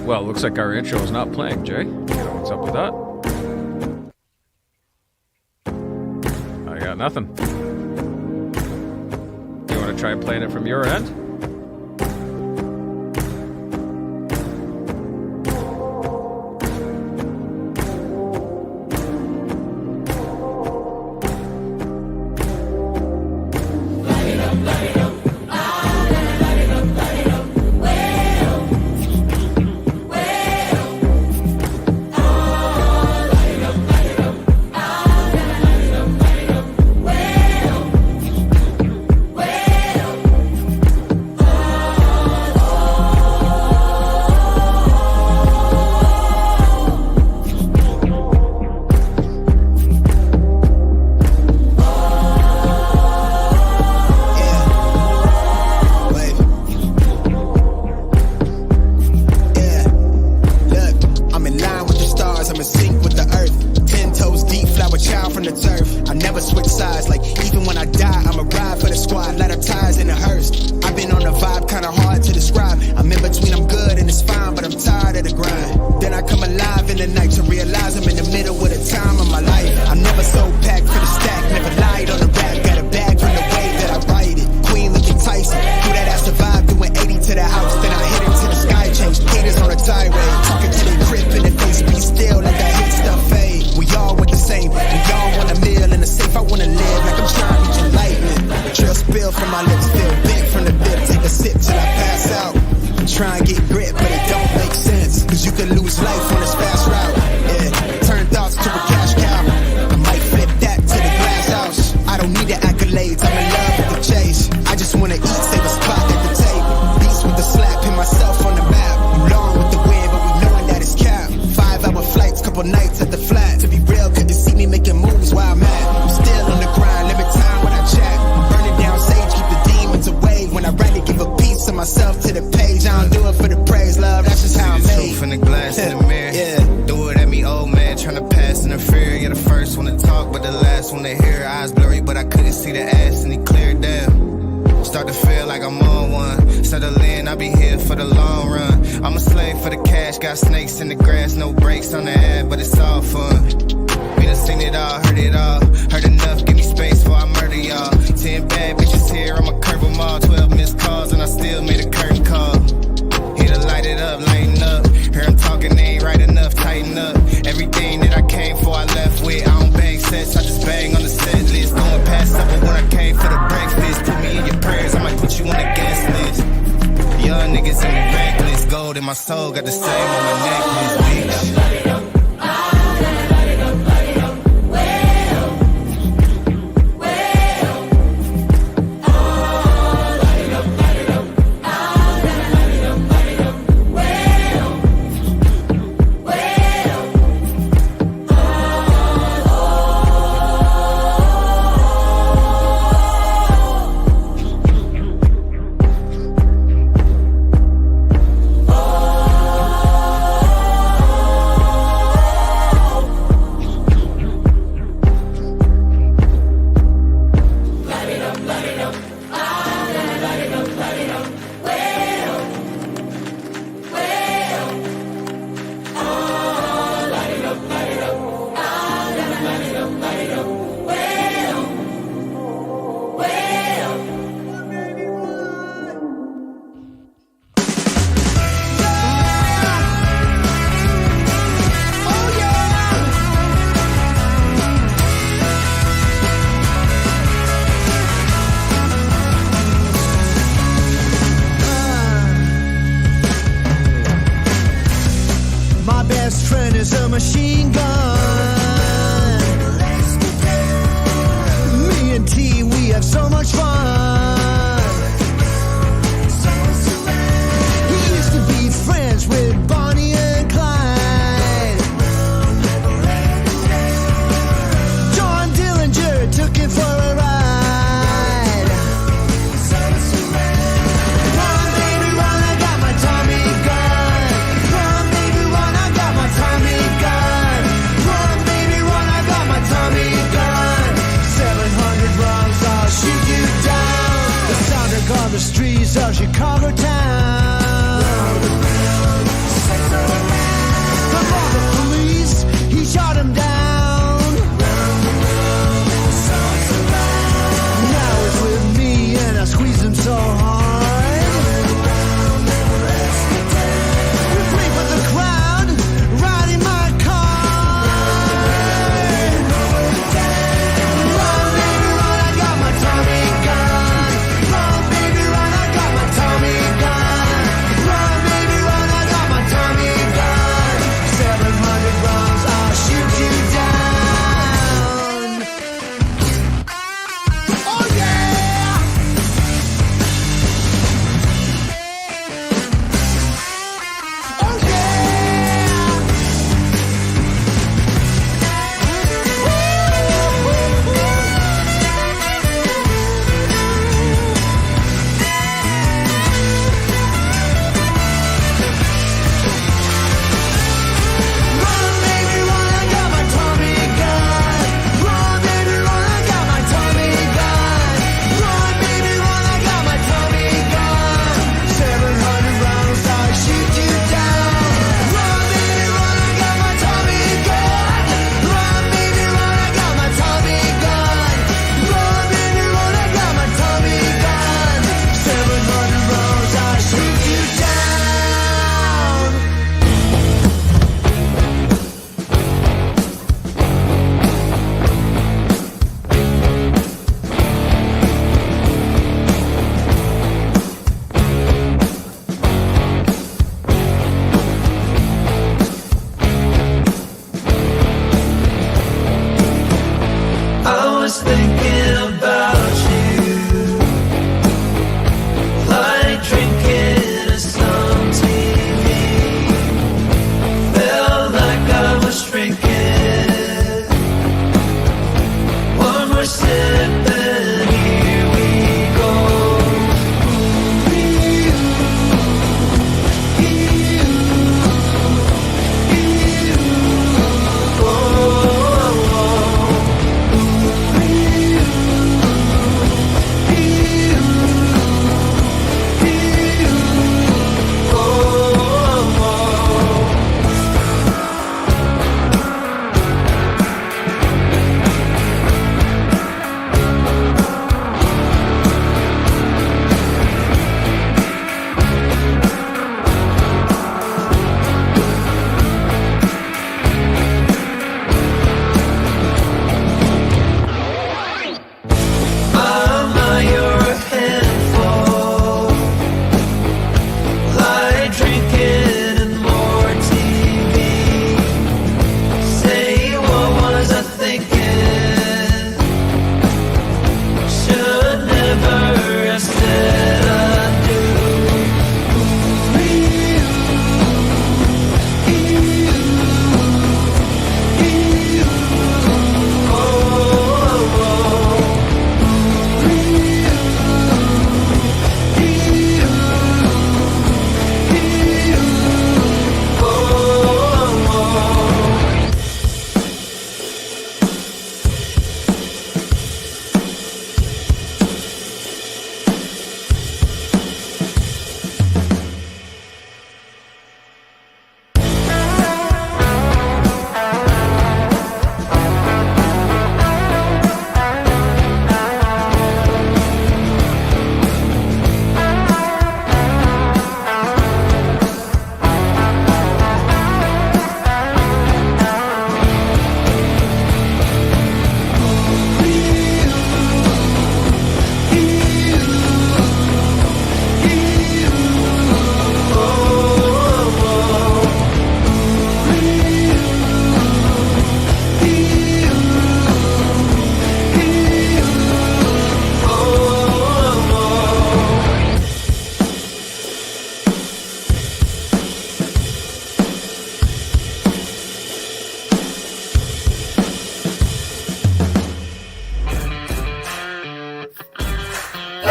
Well, looks like our intro is not playing, Jay. You know what's up with that? I got nothing. You want to try playing it from your end? Shoot you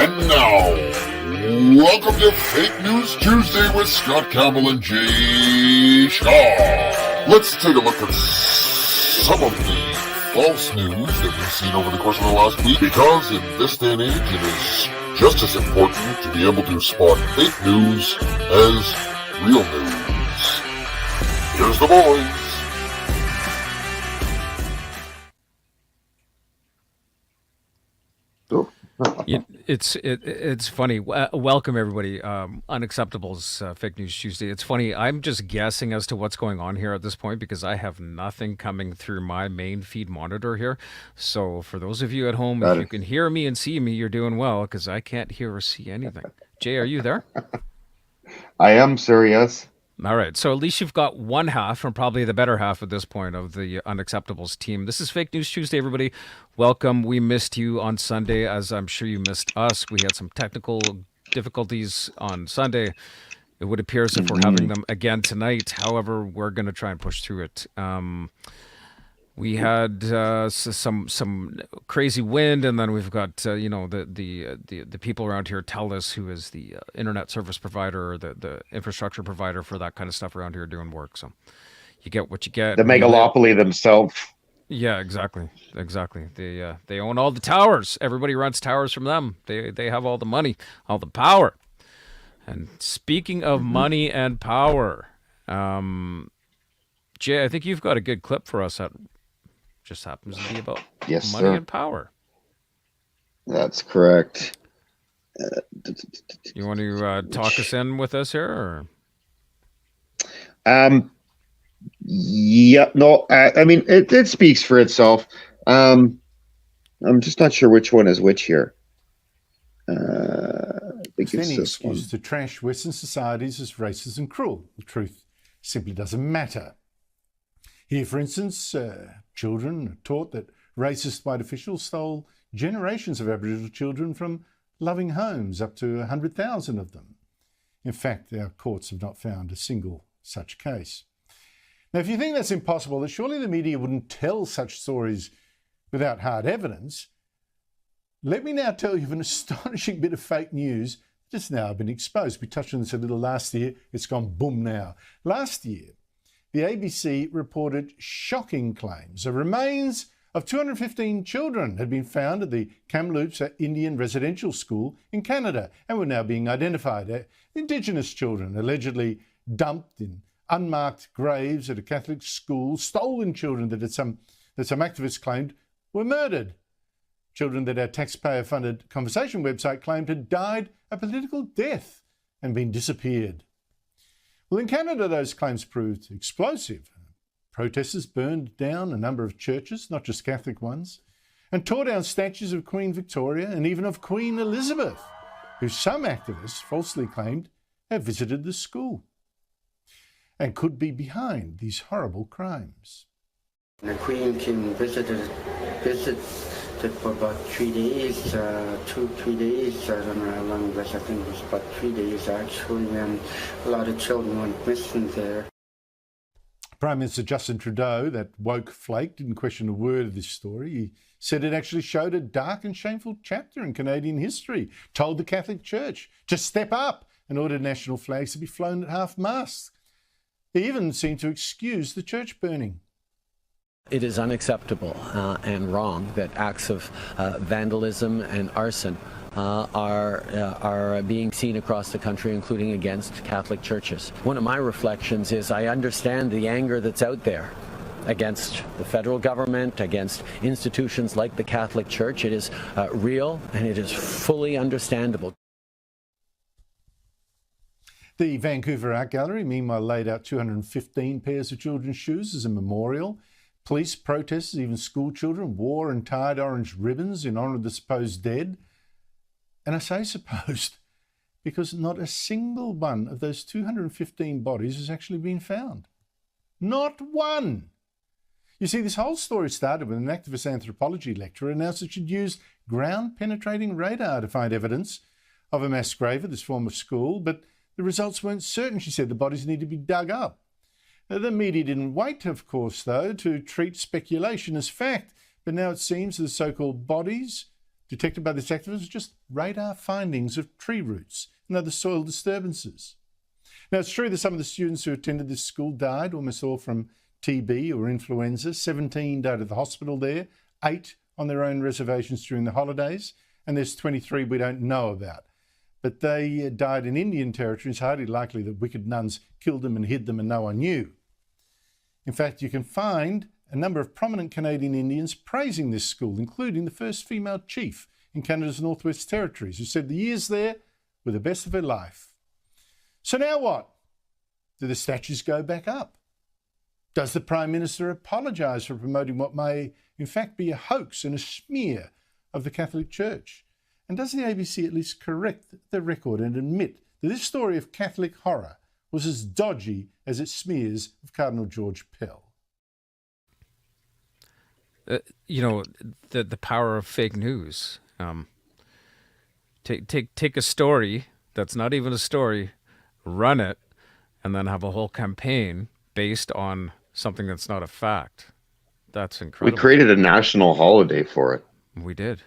And now, welcome to Fake News Tuesday with Scott Campbell and Jay Shaw. Let's take a look at some of the false news that we've seen over the course of the last week, because in this day and age, it is just as important to be able to spot fake news as real news. Here's the boys. It's funny. Welcome everybody. Unacceptable's Fake News Tuesday. It's funny. I'm just guessing as to what's going on here at this point because I have nothing coming through my main feed monitor here. So for those of you at home, if you can hear me and see me, you're doing well because I can't hear or see anything. Jay, are you there? I am, sir. Yes. All right, so at least you've got one half, and probably the better half at this point, of the Unacceptables team. This is Fake News Tuesday, everybody. Welcome. We missed you on Sunday, as I'm sure you missed us. We had some technical difficulties on Sunday. It would appear as if we're having them again tonight. However, we're going to try and push through it. We had some crazy wind, and then we've got the people around here tell us who is the internet service provider or the infrastructure provider for that kind of stuff around here doing work. So you get what you get. The megalopoly themselves. Yeah, exactly. They own all the towers. Everybody rents towers from them. They have all the money, all the power. And speaking of money and power, Jay, I think you've got a good clip for us that just happens to be about money and power. That's correct. You want to talk us in with us here? Yeah, no, I mean, it speaks for itself. I'm just not sure which one is which here. I think it's this one. Used to trash Western societies as racist and cruel. The truth simply doesn't matter. Here, for instance, children are taught that racist white officials stole generations of Aboriginal children from loving homes, up to 100,000 of them. In fact, our courts have not found a single such case. Now, if you think that's impossible, then surely the media wouldn't tell such stories without hard evidence. Let me now tell you of an astonishing bit of fake news just now been exposed. We touched on this a little last year. It's gone boom now. Last year, the ABC reported shocking claims. The remains of 215 children had been found at the Kamloops Indian Residential School in Canada and were now being identified. Indigenous children allegedly dumped in unmarked graves at a Catholic school, stolen children that some activists claimed were murdered. Children that our taxpayer-funded conversation website claimed had died a political death and been disappeared. Well, in Canada, those claims proved explosive. Protesters burned down a number of churches, not just Catholic ones, and tore down statues of Queen Victoria and even of Queen Elizabeth, who some activists falsely claimed had visited the school and could be behind these horrible crimes. The Queen came visited for about 3 days, 2-3 days. I don't know how long it was. I think it was about 3 days actually, and a lot of children went missing there. Prime Minister Justin Trudeau, that woke flake, didn't question a word of this story. He said it actually showed a dark and shameful chapter in Canadian history, told the Catholic Church to step up and ordered national flags to be flown at half-mast. He even seemed to excuse the church burning. It is unacceptable and wrong that acts of vandalism and arson are being seen across the country, including against Catholic churches. One of my reflections is I understand the anger that's out there against the federal government, against institutions like the Catholic Church. It is real and it is fully understandable. The Vancouver Art Gallery, meanwhile, laid out 215 pairs of children's shoes as a memorial. Police, protesters, even school children wore and tied orange ribbons in honour of the supposed dead. And I say supposed because not a single one of those 215 bodies has actually been found. Not one! You see, this whole story started when an activist anthropology lecturer announced that she'd used ground-penetrating radar to find evidence of a mass grave at this form of school, but the results weren't certain. She said the bodies need to be dug up. The media didn't wait, of course, though, to treat speculation as fact, but now it seems the so-called bodies detected by this activist was just radar findings of tree roots and other soil disturbances. Now, it's true that some of the students who attended this school died, almost all from TB or influenza. 17 died at the hospital there, 8 on their own reservations during the holidays, and there's 23 we don't know about. But they died in Indian territory. It's hardly likely that wicked nuns killed them and hid them and no one knew. In fact, you can find a number of prominent Canadian Indians praising this school, including the first female chief in Canada's Northwest Territories, who said the years there were the best of her life. So now what? Do the statues go back up? Does the Prime Minister apologise for promoting what may in fact be a hoax and a smear of the Catholic Church? And does the ABC at least correct the record and admit that this story of Catholic horror was as dodgy as its smears of Cardinal George Pell? The power of fake news. Take a story that's not even a story, run it, and then have a whole campaign based on something that's not a fact. That's incredible. We created a national holiday for it. We did,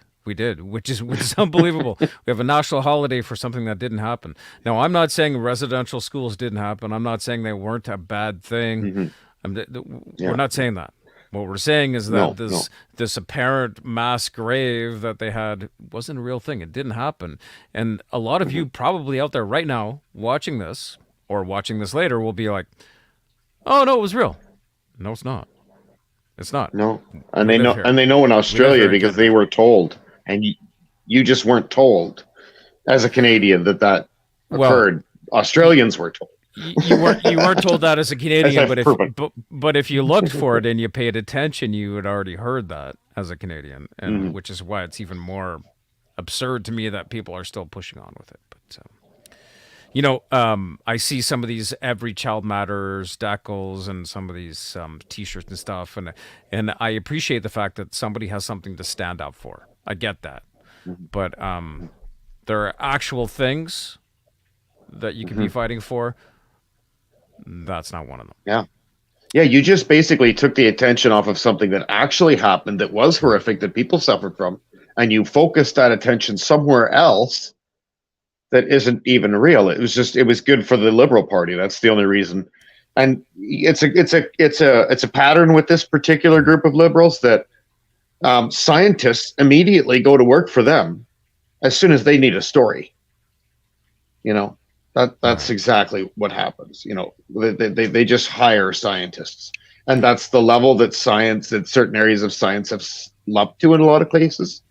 which is unbelievable. We have a national holiday for something that didn't happen. Now, I'm not saying residential schools didn't happen. I'm not saying they weren't a bad thing. We're not saying that. What we're saying is that this apparent mass grave that they had wasn't a real thing. It didn't happen. And a lot of you probably out there right now watching this or watching this later will be like, oh, no, it was real. No, it's not. It's not. No. And they know in Australia because they were told. And you just weren't told as a Canadian that occurred. Australians were told. You weren't told that as a Canadian, but if you looked for it and you paid attention, you had already heard that as a Canadian, and which is why it's even more absurd to me that people are still pushing on with it. But I see some of these Every Child Matters decals and some of these T-shirts and stuff, and I appreciate the fact that somebody has something to stand up for. I get that, but there are actual things that you can be fighting for. That's not one of them. Yeah. You just basically took the attention off of something that actually happened, that was horrific, that people suffered from, and you focused that attention somewhere else that isn't even real. It was good for the Liberal Party. That's the only reason. And it's a pattern with this particular group of liberals that scientists immediately go to work for them as soon as they need a story. That's exactly what happens. They just hire scientists, and that's the level that certain areas of science have slumped to in a lot of cases.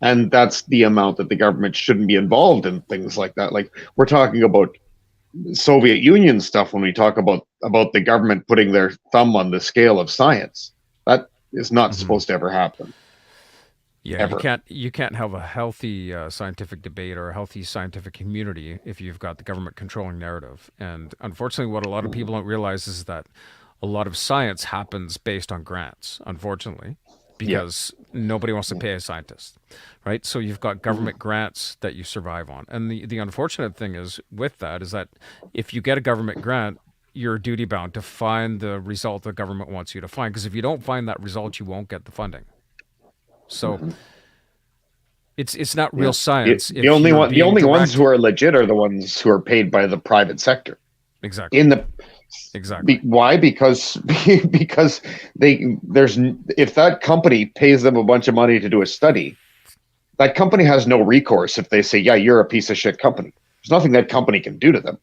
And that's the amount that the government shouldn't be involved in things like that. Like, we're talking about Soviet Union stuff when we talk about the government putting their thumb on the scale of science. That is not supposed to ever happen. Yeah, ever. You can't have a healthy scientific debate or a healthy scientific community if you've got the government controlling narrative. And unfortunately, what a lot of people don't realize is that a lot of science happens based on grants, unfortunately, because nobody wants to pay a scientist, right? So you've got government grants that you survive on. And the unfortunate thing is with that is that if you get a government grant, you're duty bound to find the result the government wants you to find. Because if you don't find that result, you won't get the funding. So it's not real science. The only ones who are legit are the ones who are paid by the private sector. Exactly. Why? Because if that company pays them a bunch of money to do a study, that company has no recourse if they say, yeah, you're a piece of shit company. There's nothing that company can do to them.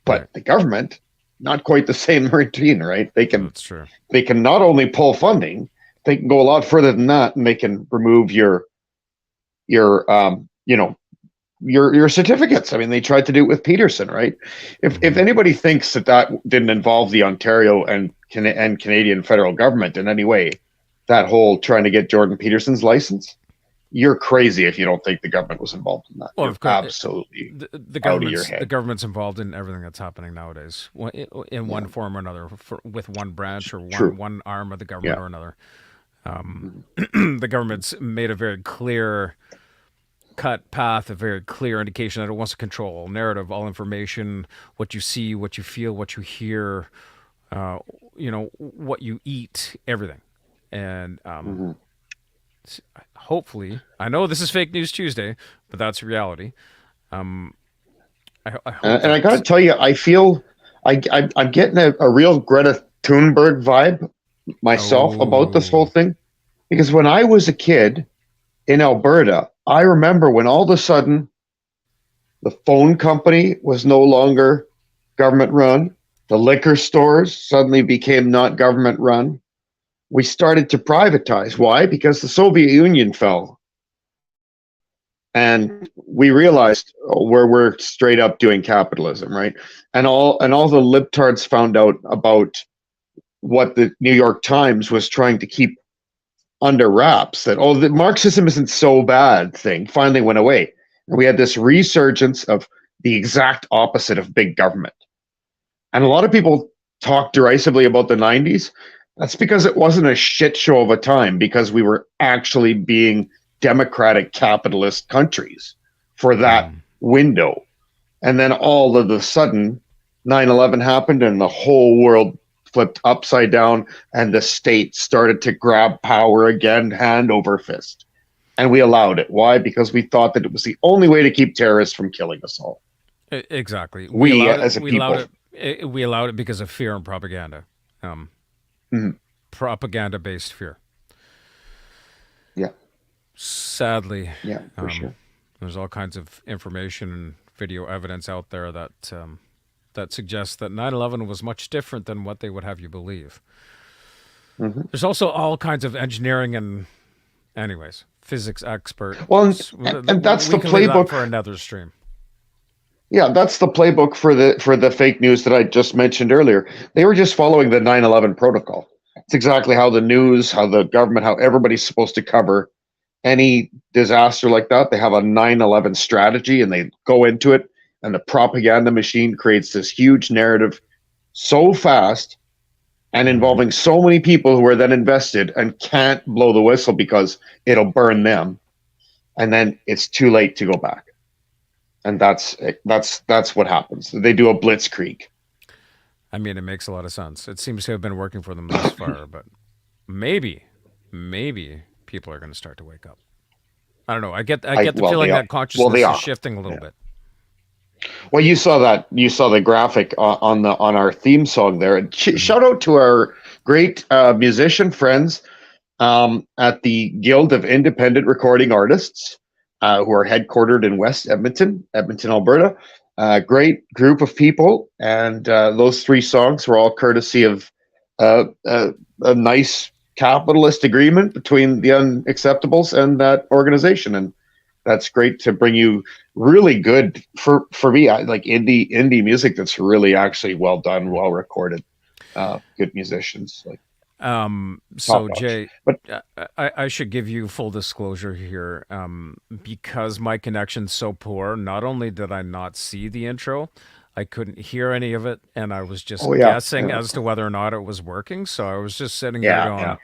But the government, not quite the same routine, right? That's true. They can not only pull funding, they can go a lot further than that, and they can remove your certificates. I mean, they tried to do it with Peterson, right? If anybody thinks that didn't involve the Ontario and Canadian federal government in any way, that whole trying to get Jordan Peterson's license, you're crazy if you don't think the government was involved in that. Well, of course, absolutely. The government's involved in everything that's happening nowadays, in one form or another, with one branch or one arm of the government or another. The government's made a very clear cut path, a very clear indication that it wants to control all narrative, all information, what you see, what you feel, what you hear, what you eat, everything. And hopefully, I know this is Fake News Tuesday, but that's reality. I hope And I got to that. tell you, I feel I'm getting a real Greta Thunberg vibe myself about this whole Oh, thing. Because when I was a kid in Alberta, I remember when all of a sudden the phone company was no longer government run, the liquor stores suddenly became not government run. We started to privatize. Why? Because the Soviet Union fell. And we realized we're straight up doing capitalism, right? And all the libtards found out about what the New York Times was trying to keep under wraps, that the Marxism isn't so bad thing finally went away. And we had this resurgence of the exact opposite of big government. And a lot of people talk derisively about the 90s. That's because it wasn't a shit show of a time, because we were actually being democratic capitalist countries for that window. And then all of a sudden, 9/11 happened and the whole world flipped upside down, and the state started to grab power again, hand over fist. And we allowed it. Why? Because we thought that it was the only way to keep terrorists from killing us all. exactly. We We, allowed as it. a We allowed people. it. We allowed it because of fear and propaganda. Um, Mhm. Propaganda-based fear. Yeah, Sadly, yeah, for sure. there's all kinds of information and video evidence out there that that suggests that 9/11 was much different than what they would have you believe. Hmm. There's also all kinds of engineering and, anyways, physics experts. Well, and that's We the can leave that playbook. for another stream. Yeah, that's the playbook for the fake news that I just mentioned earlier. They were just following the 9/11 protocol. It's exactly how the news, how the government, how everybody's supposed to cover any disaster like that. They have a 9/11 strategy and they go into it, and the propaganda machine creates this huge narrative so fast and involving so many people who are then invested and can't blow the whistle because it'll burn them, and then it's too late to go back. And that's what happens. They do a blitzkrieg. I mean, it makes a lot of sense. It seems to have been working for them thus far, but maybe, maybe people are going to start to wake up. I don't know. I get the Well, feeling they are. that Well, consciousness they is are. shifting a little Yeah. bit. Well, you saw that. You saw the graphic on our theme song there. And shout out to our great musician friends at the Guild of Independent Recording Artists, who are headquartered in West Edmonton, Alberta. Great group of people, and those three songs were all courtesy of a nice capitalist agreement between the Unacceptables and that organization, and that's great to bring you really good for me. Like indie music that's really actually well done, well recorded, good musicians, like top So notch. Jay, But I should give you full disclosure here. Because my connection's so poor, not only did I not see the intro, I couldn't hear any of it, and I was oh just yeah, guessing yeah, as to whether or not it was working. So I was just sitting there yeah, yeah. going,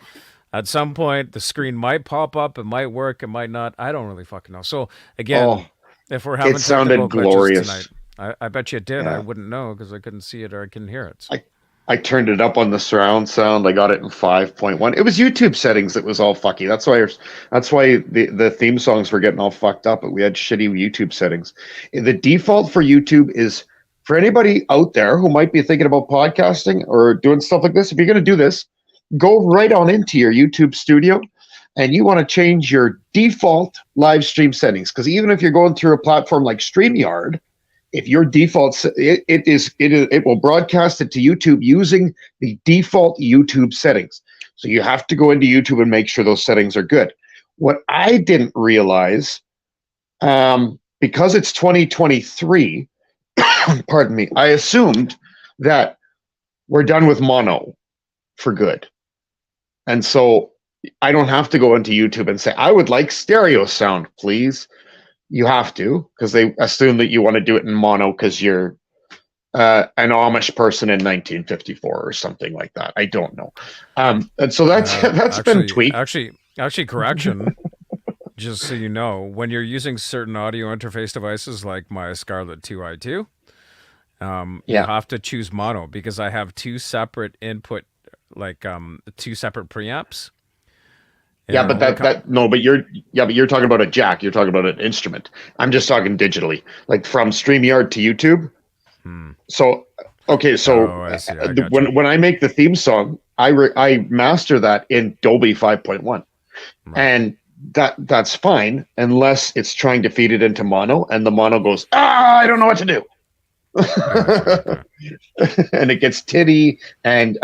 at some point the screen might pop up, it might work, it might not. I don't really fucking know. So Oh, again, if we're it having technical sounded glitches tonight, glorious. I bet you it did. I Yeah. wouldn't know because I couldn't see it or I couldn't hear it. So. I turned it up on the surround sound. I got it in 5.1. It was YouTube settings that was all fucky. That's why the theme songs were getting all fucked up. But we had shitty YouTube settings. The default for YouTube is, for anybody out there who might be thinking about podcasting or doing stuff like this. If you're going to do this, go right on into your YouTube studio, and you want to change your default live stream settings, because even if you're going through a platform like StreamYard, if your default it will broadcast it to YouTube using the default YouTube settings. So you have to go into YouTube and make sure those settings are good. What I didn't realize, because it's 2023, pardon me, I assumed that we're done with mono for good. And so I don't have to go into YouTube and say, I would like stereo sound, please. You have to, because they assume that you want to do it in mono because you're an Amish person in 1954 or something like that. I don't know. And so that's been tweaked. Actually, correction. Just so you know, when you're using certain audio interface devices like my Scarlett 2i2, you Yeah. have to choose mono because I have two separate input, like two separate preamps. Yeah, but but you're talking about a jack. You're talking about an instrument. I'm just talking digitally, like from StreamYard to YouTube. So, okay, so I see. I got you. when I make the theme song, I master that in Dolby 5.1, and that's fine unless it's trying to feed it into mono, and the mono goes, I don't know what to do. And it gets titty. And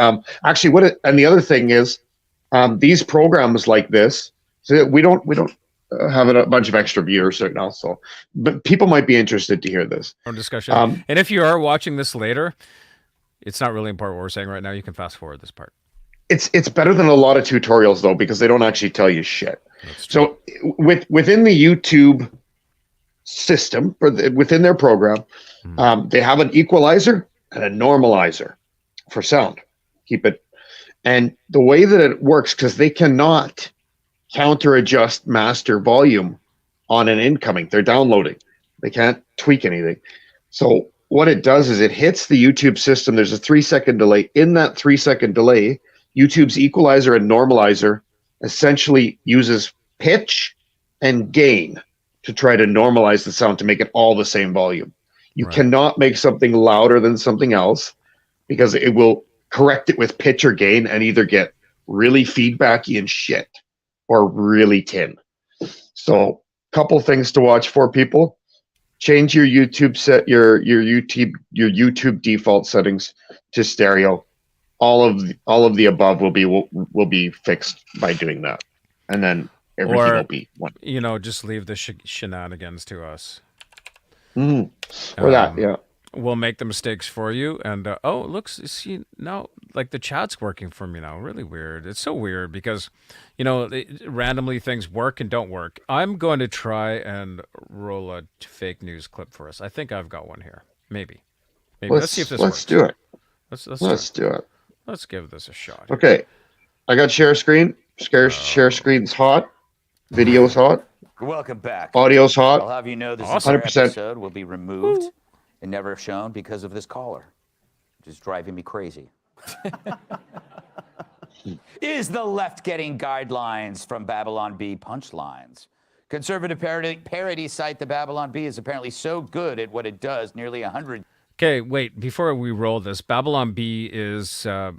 actually, and the other thing is, these programs like this, so we don't have a bunch of extra viewers right now, so but people might be interested to hear this. Our discussion. And if you are watching this later, it's not really important what we're saying right now. You can fast forward this part. It's better than a lot of tutorials though, because they don't actually tell you shit. So within the YouTube system, within their program, they have an equalizer and a normalizer for sound. Keep it. And the way that it works, because they cannot counter adjust master volume on an incoming, they're downloading. They can't tweak anything. So what it does is it hits the YouTube system. There's a 3-second delay. In that 3-second delay, YouTube's equalizer and normalizer essentially uses pitch and gain to try to normalize the sound to make it all the same volume. You cannot make something louder than something else, because it will correct it with pitch or gain and either get really feedbacky and shit or really tin. So, couple things to watch for, people. Change your YouTube YouTube default settings to stereo. All of the above will be fixed by doing that, and then everything will be one. Just leave the shenanigans to us. Or that, yeah. We'll make the mistakes for you. And see now, like the chat's working for me now. Really weird. It's so weird because, randomly things work and don't work. I'm going to try and roll a fake news clip for us. I think I've got one here. Maybe. Let's see if this works. Let's do it. Let's do it. Let's give this a shot. Okay. I got share screen. Share screen's hot. Video's hot. Welcome back. Audio's hot. I'll have you know this Awesome. entire 100%. episode will be removed and never shown because of this caller, which is driving me crazy. Is the left getting guidelines from Babylon Bee punchlines? Conservative parody site The Babylon Bee is apparently so good at what it does, nearly 100. Okay, wait. Before we roll this, Babylon Bee is a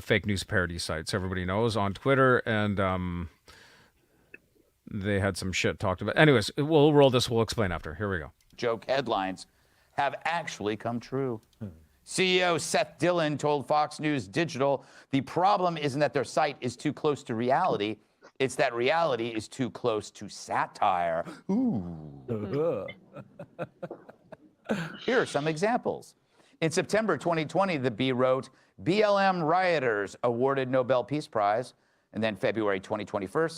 fake news parody site, so everybody knows, on Twitter, and they had some shit talked about. Anyways, we'll roll this. We'll explain after. Here we go. Joke headlines have actually come true. CEO Seth Dillon told Fox News Digital the problem isn't that their site is too close to reality, it's that reality is too close to satire. Ooh. Here are some examples. In September 2020, the Bee wrote, BLM rioters awarded Nobel Peace Prize. And then February 2021,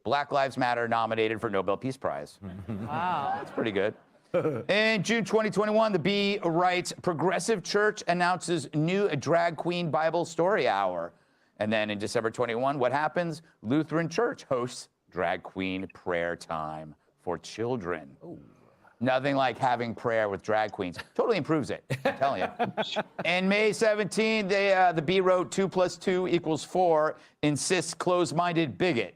Black Lives Matter nominated for Nobel Peace Prize. Wow. That's pretty good. In June 2021, the Bee writes, Progressive Church announces new drag queen Bible story hour. And then in December 21, what happens? Lutheran Church hosts drag queen prayer time for children. Ooh. Nothing like having prayer with drag queens. Totally improves it, I'm telling you. In May 17, the Bee wrote 2 + 2 = 4, insists closed-minded bigot.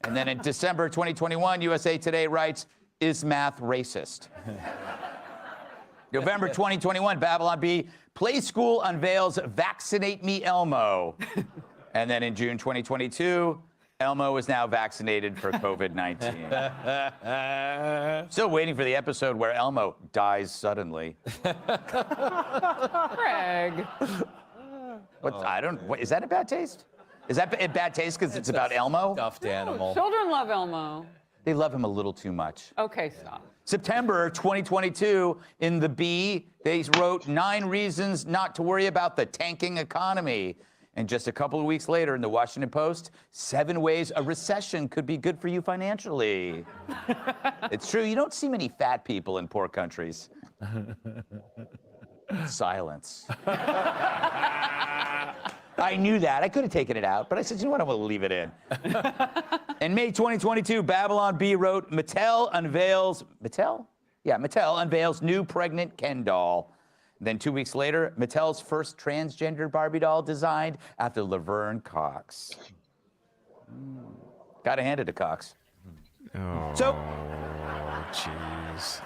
And then in December 2021, USA Today writes, is math racist? November 2021, Babylon Bee, Play School unveils Vaccinate Me Elmo. And then in June 2022, Elmo is now vaccinated for COVID-19. Still waiting for the episode where Elmo dies suddenly. Craig. Is that a bad taste? Is that a bad taste because it's about Elmo? Stuffed animal. Children love Elmo. They love him a little too much. Okay, stop. September 2022, in the Bee, they wrote 9 reasons not to worry about the tanking economy. And just a couple of weeks later, in the Washington Post, 7 ways a recession could be good for you financially. It's true, you don't see many fat people in poor countries. Silence. I knew that. I could have taken it out, but I said, you know what, I'm going to leave it in. In May 2022, Babylon Bee wrote, Mattel unveils new pregnant Ken doll. Then 2 weeks later, Mattel's first transgender Barbie doll designed after Laverne Cox. Gotta hand it to Cox. Oh, So, jeez.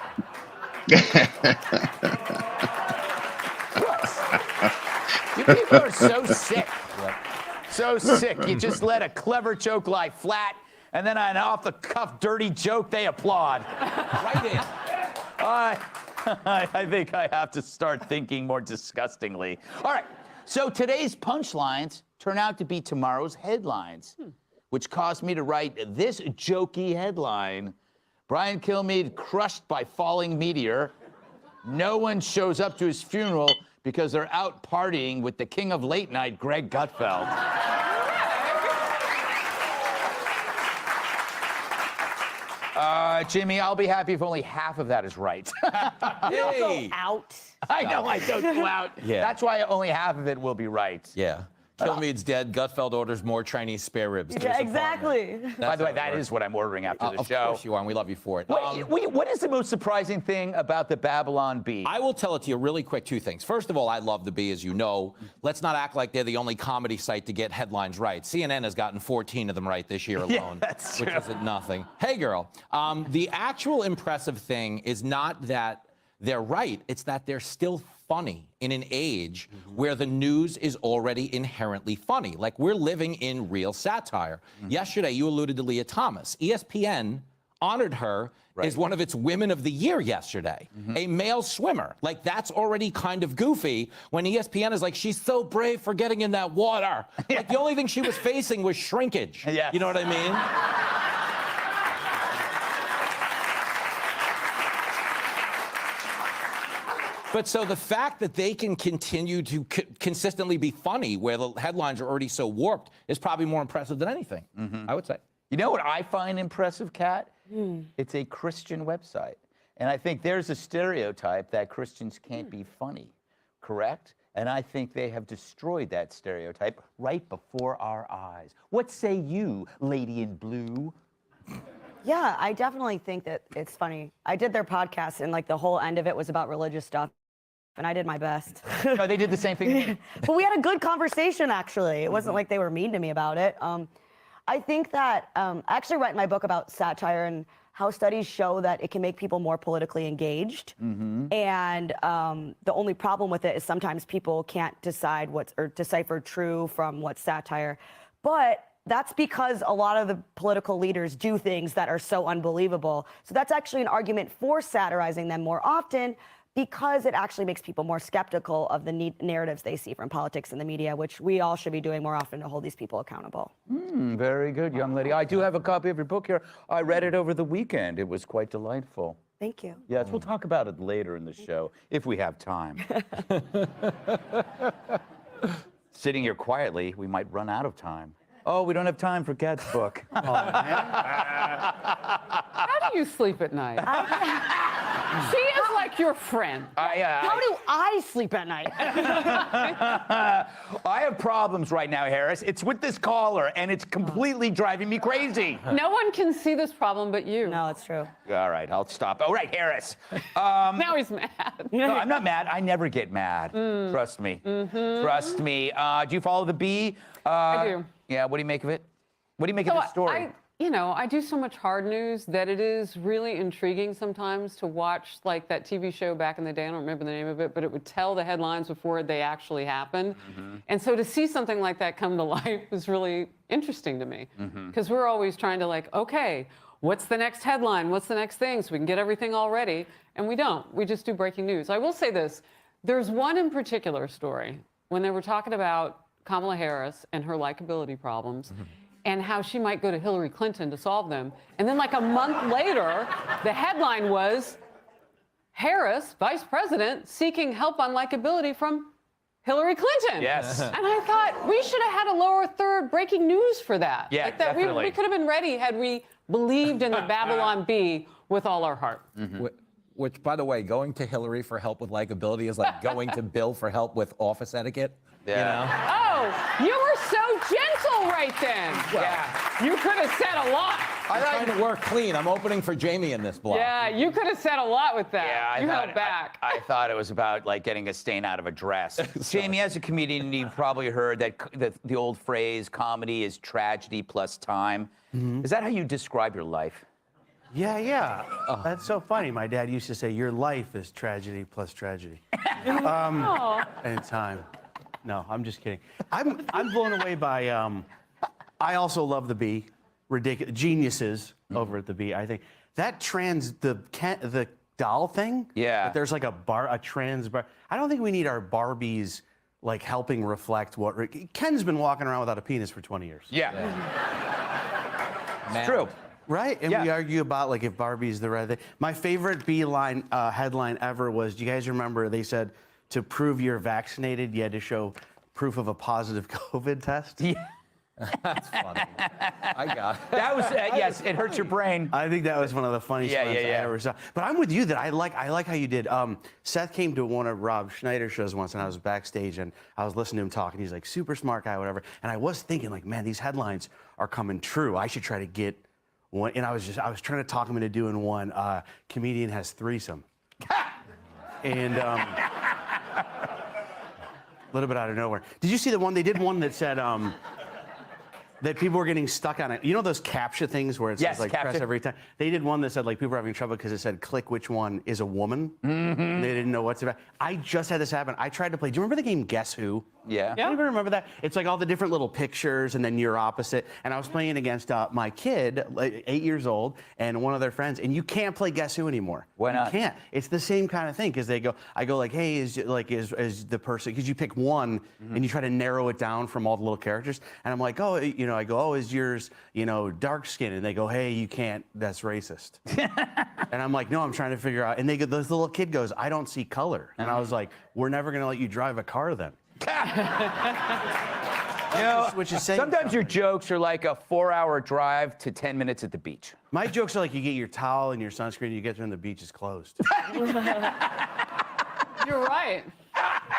you people are so sick. So sick. You just let a clever joke lie flat, and then an off-the-cuff dirty joke, they applaud. Right in. I think I have to start thinking more disgustingly. All right, so today's punchlines turn out to be tomorrow's headlines, which caused me to write this jokey headline. Brian Kilmeade crushed by falling meteor. No one shows up to his funeral because they're out partying with the king of late night, Greg Gutfeld. Jimmy, I'll be happy if only half of that is right. Don't go out. I know I don't go out. Yeah. That's why only half of it will be right. Yeah. Kilmeade's dead. Gutfeld orders more Chinese spare ribs. to Yeah, his apartment. exactly. By the way, that is what I'm ordering after the Of show. course you are, and we love you for it. What is the most surprising thing about the Babylon Bee? I will tell it to you really quick, two things. First of all, I love the Bee, as you know. Let's not act like they're the only comedy site to get headlines right. CNN has gotten 14 of them right this year alone, that's which true. isn't nothing. Hey, girl, the actual impressive thing is not that they're right. It's that they're still funny in an age where the news is already inherently funny. Like, we're living in real satire. Yesterday, you alluded to Leah Thomas. ESPN honored her as one of its Women of the Year yesterday. A male swimmer. Like, that's already kind of goofy when ESPN is like, she's so brave for getting in that water. Like, the only thing she was facing was shrinkage. Yes. You know what I mean? But so the fact that they can continue to consistently be funny where the headlines are already so warped is probably more impressive than anything, I would say. You know what I find impressive, Kat? It's a Christian website. And I think there's a stereotype that Christians can't be funny, correct? And I think they have destroyed that stereotype right before our eyes. What say you, lady in blue? Yeah, I definitely think that it's funny. I did their podcast, and like the whole end of it was about religious stuff, and I did my best. No, they did the same thing to me. But we had a good conversation, actually. It wasn't like they were mean to me about it. I think that I actually write my book about satire and how studies show that it can make people more politically engaged. And the only problem with it is sometimes people can't decide or decipher true from what's satire. But that's because a lot of the political leaders do things that are so unbelievable. So that's actually an argument for satirizing them more often, because it actually makes people more skeptical of the narratives they see from politics and the media, which we all should be doing more often to hold these people accountable. Very good, young lady. I do have a copy of your book here. I read it over the weekend. It was quite delightful. Thank you. Yes, we'll talk about it later in the show, if we have time. Sitting here quietly, we might run out of time. Oh, we don't have time for Kat's book. How do you sleep at night? She is like your friend. How do I sleep at night? I have problems right now, Harris. It's with this caller, and it's completely driving me crazy. No one can see this problem but you. No, it's true. All right, I'll stop. All right, Harris. Now he's mad. No, I'm not mad. I never get mad. Trust me. Trust me. Do you follow the Bee? I do. Yeah, what do you make of it? What do you make of this story? I do so much hard news that it is really intriguing sometimes to watch, like that TV show back in the day. I don't remember the name of it, but it would tell the headlines before they actually happened. And so to see something like that come to life is really interesting to me, because we're always trying to okay, what's the next headline? What's the next thing? So we can get everything all ready. And we don't. We just do breaking news. I will say this. There's one in particular story when they were talking about Kamala Harris and her likability problems, and how she might go to Hillary Clinton to solve them. And then like a month later, the headline was, Harris, vice president, seeking help on likability from Hillary Clinton. Yes. And I thought, we should have had a lower third breaking news for that. Yeah, like that definitely. we could have been ready had we believed in the Babylon Bee with all our heart. Which, by the way, going to Hillary for help with likability is like going to Bill for help with office etiquette. Yeah. Oh, you were so gentle all right then. Yeah. You could have said a lot. I'm trying to work clean. I'm opening for Jamie in this block. Yeah, you could have said a lot with that. Yeah, you held back. I thought it was about like getting a stain out of a dress. Jamie, as a comedian, you've probably heard that the old phrase, comedy is tragedy plus time. Is that how you describe your life? Yeah. That's so funny. My dad used to say, your life is tragedy plus tragedy. And time. No, I'm just kidding. I'm blown away by, I also love the Bee. Ridiculous. Geniuses over at the Bee. I think that the doll thing. Yeah. That there's like a trans bar. I don't think we need our Barbies like helping reflect what Ken's been walking around without a penis for 20 years. Yeah. It's true. Right? And we argue about like if Barbie's the right thing. My favorite Beeline headline ever was, do you guys remember they said to prove you're vaccinated, you had to show proof of a positive COVID test? Yeah. That's funny. I got it. That was, yes, it hurts your brain. I think that was one of the funniest ones I ever saw. But I'm with you that I like how you did. Seth came to one of Rob Schneider's shows once, and I was backstage, and I was listening to him talk, and he's like, super smart guy, whatever. And I was thinking, like, man, these headlines are coming true. I should try to get one. And I was trying to talk him into doing one. Comedian has threesome. And a little bit out of nowhere. Did you see the one? They did one that said that people were getting stuck on it. You know those CAPTCHA things where it says like press every time? They did one that said like people were having trouble because it said click which one is a woman. Mm-hmm. They didn't know what's about. I just had this happen. I tried to play. Do you remember the game Guess Who? Yeah. Anybody remember that? It's like all the different little pictures and then you're opposite. And I was playing against my kid, like 8 years old, and one of their friends. And you can't play Guess Who anymore. Why not? You can't. It's the same kind of thing because I go like, hey, is the person? Because you pick one and you try to narrow it down from all the little characters. And I'm like, oh, I go, oh, is yours, dark skin? And they go, hey, you can't. That's racist. And I'm like, no, I'm trying to figure out. And this little kid goes, I don't see color. And I was like, we're never gonna let you drive a car then. Which is saying sometimes your jokes are like a 4-hour drive to 10 minutes at the beach. My jokes are like you get your towel and your sunscreen, you get there and the beach is closed. You're right.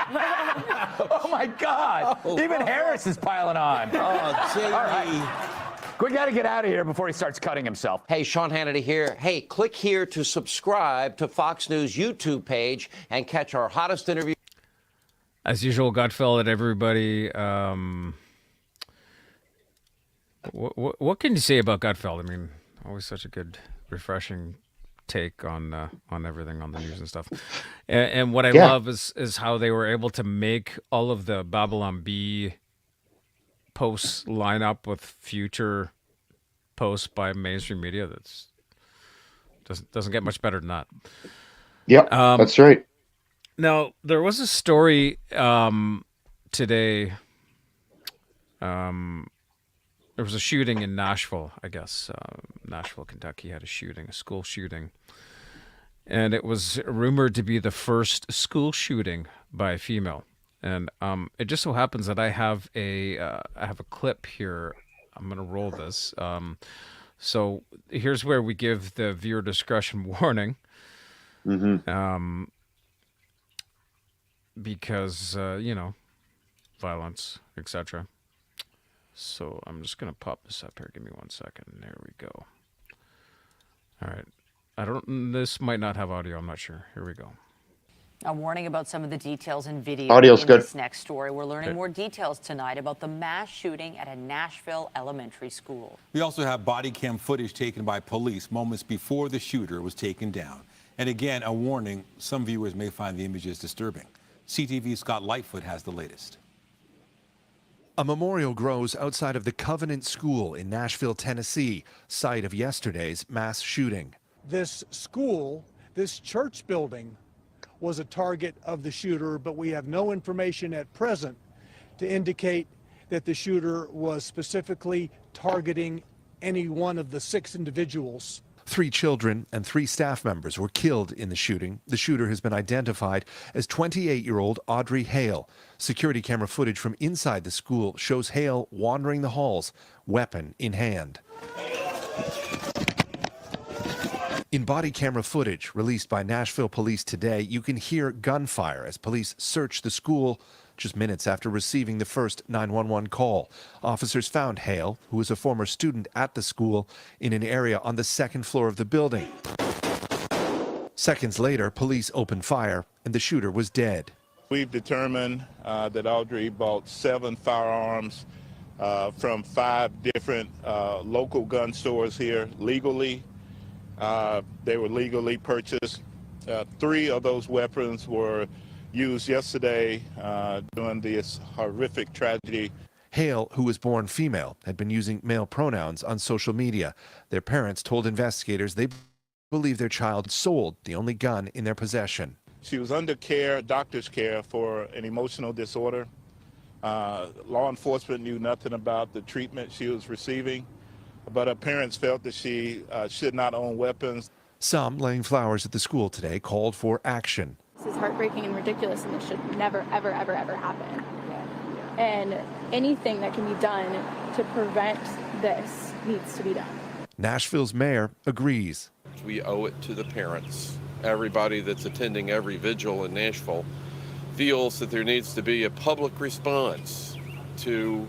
Oh my God! Even Harris is piling on. Oh, Jamie. All right. We got to get out of here before he starts cutting himself. Hey, Sean Hannity here. Hey, click here to subscribe to Fox News YouTube page and catch our hottest interview. As usual, Gutfeld, everybody. What can you say about Gutfeld? I mean, always such a good, refreshing take on everything on the news and stuff. And what I love is how they were able to make all of the Babylon Bee posts line up with future posts by mainstream media. That's doesn't get much better than that. Yep, that's right. Now, there was a story today. There was a shooting in Nashville, I guess. Nashville, Kentucky had a school shooting. And it was rumored to be the first school shooting by a female. And it just so happens that I have a clip here. I'm going to roll this. So here's where we give the viewer discretion warning. Mm-hmm. Because, violence, etc. So I'm just going to pop this up here. Give me 1 second. There we go. All right. This might not have audio. I'm not sure. Here we go. A warning about some of the details in video Audio's in good. This next story. We're learning more details tonight about the mass shooting at a Nashville elementary school. We also have body cam footage taken by police moments before the shooter was taken down. And again, a warning, some viewers may find the images disturbing. CTV's Scott Lightfoot has the latest. A memorial grows outside of the Covenant School in Nashville, Tennessee, site of yesterday's mass shooting. This school, this church building, was a target of the shooter, but we have no information at present to indicate that the shooter was specifically targeting any one of the 6 individuals. 3 children and 3 staff members were killed in the shooting. The shooter has been identified as 28-year-old Audrey Hale. Security camera footage from inside the school shows Hale wandering the halls, weapon in hand. In body camera footage released by Nashville police today, you can hear gunfire as police search the school. just minutes after receiving the first 911 call. Officers found Hale, who was a former student at the school, in an area on the second floor of the building. Seconds later, police opened fire, and the shooter was dead. We've determined that Audrey bought 7 firearms from 5 different local gun stores here legally. They were legally purchased. 3 of those weapons were used yesterday during this horrific tragedy. Hale, who was born female, had been using male pronouns on social media. Their parents told investigators they believe their child sold the only gun in their possession. She was under care, doctor's care, for an emotional disorder. Law enforcement knew nothing about the treatment she was receiving, but her parents felt that she should not own weapons. Some laying flowers at the school today called for action. This is heartbreaking and ridiculous, and this should never, ever, ever, ever happen. And anything that can be done to prevent this needs to be done. Nashville's mayor agrees. We owe it to the parents. Everybody that's attending every vigil in Nashville feels that there needs to be a public response to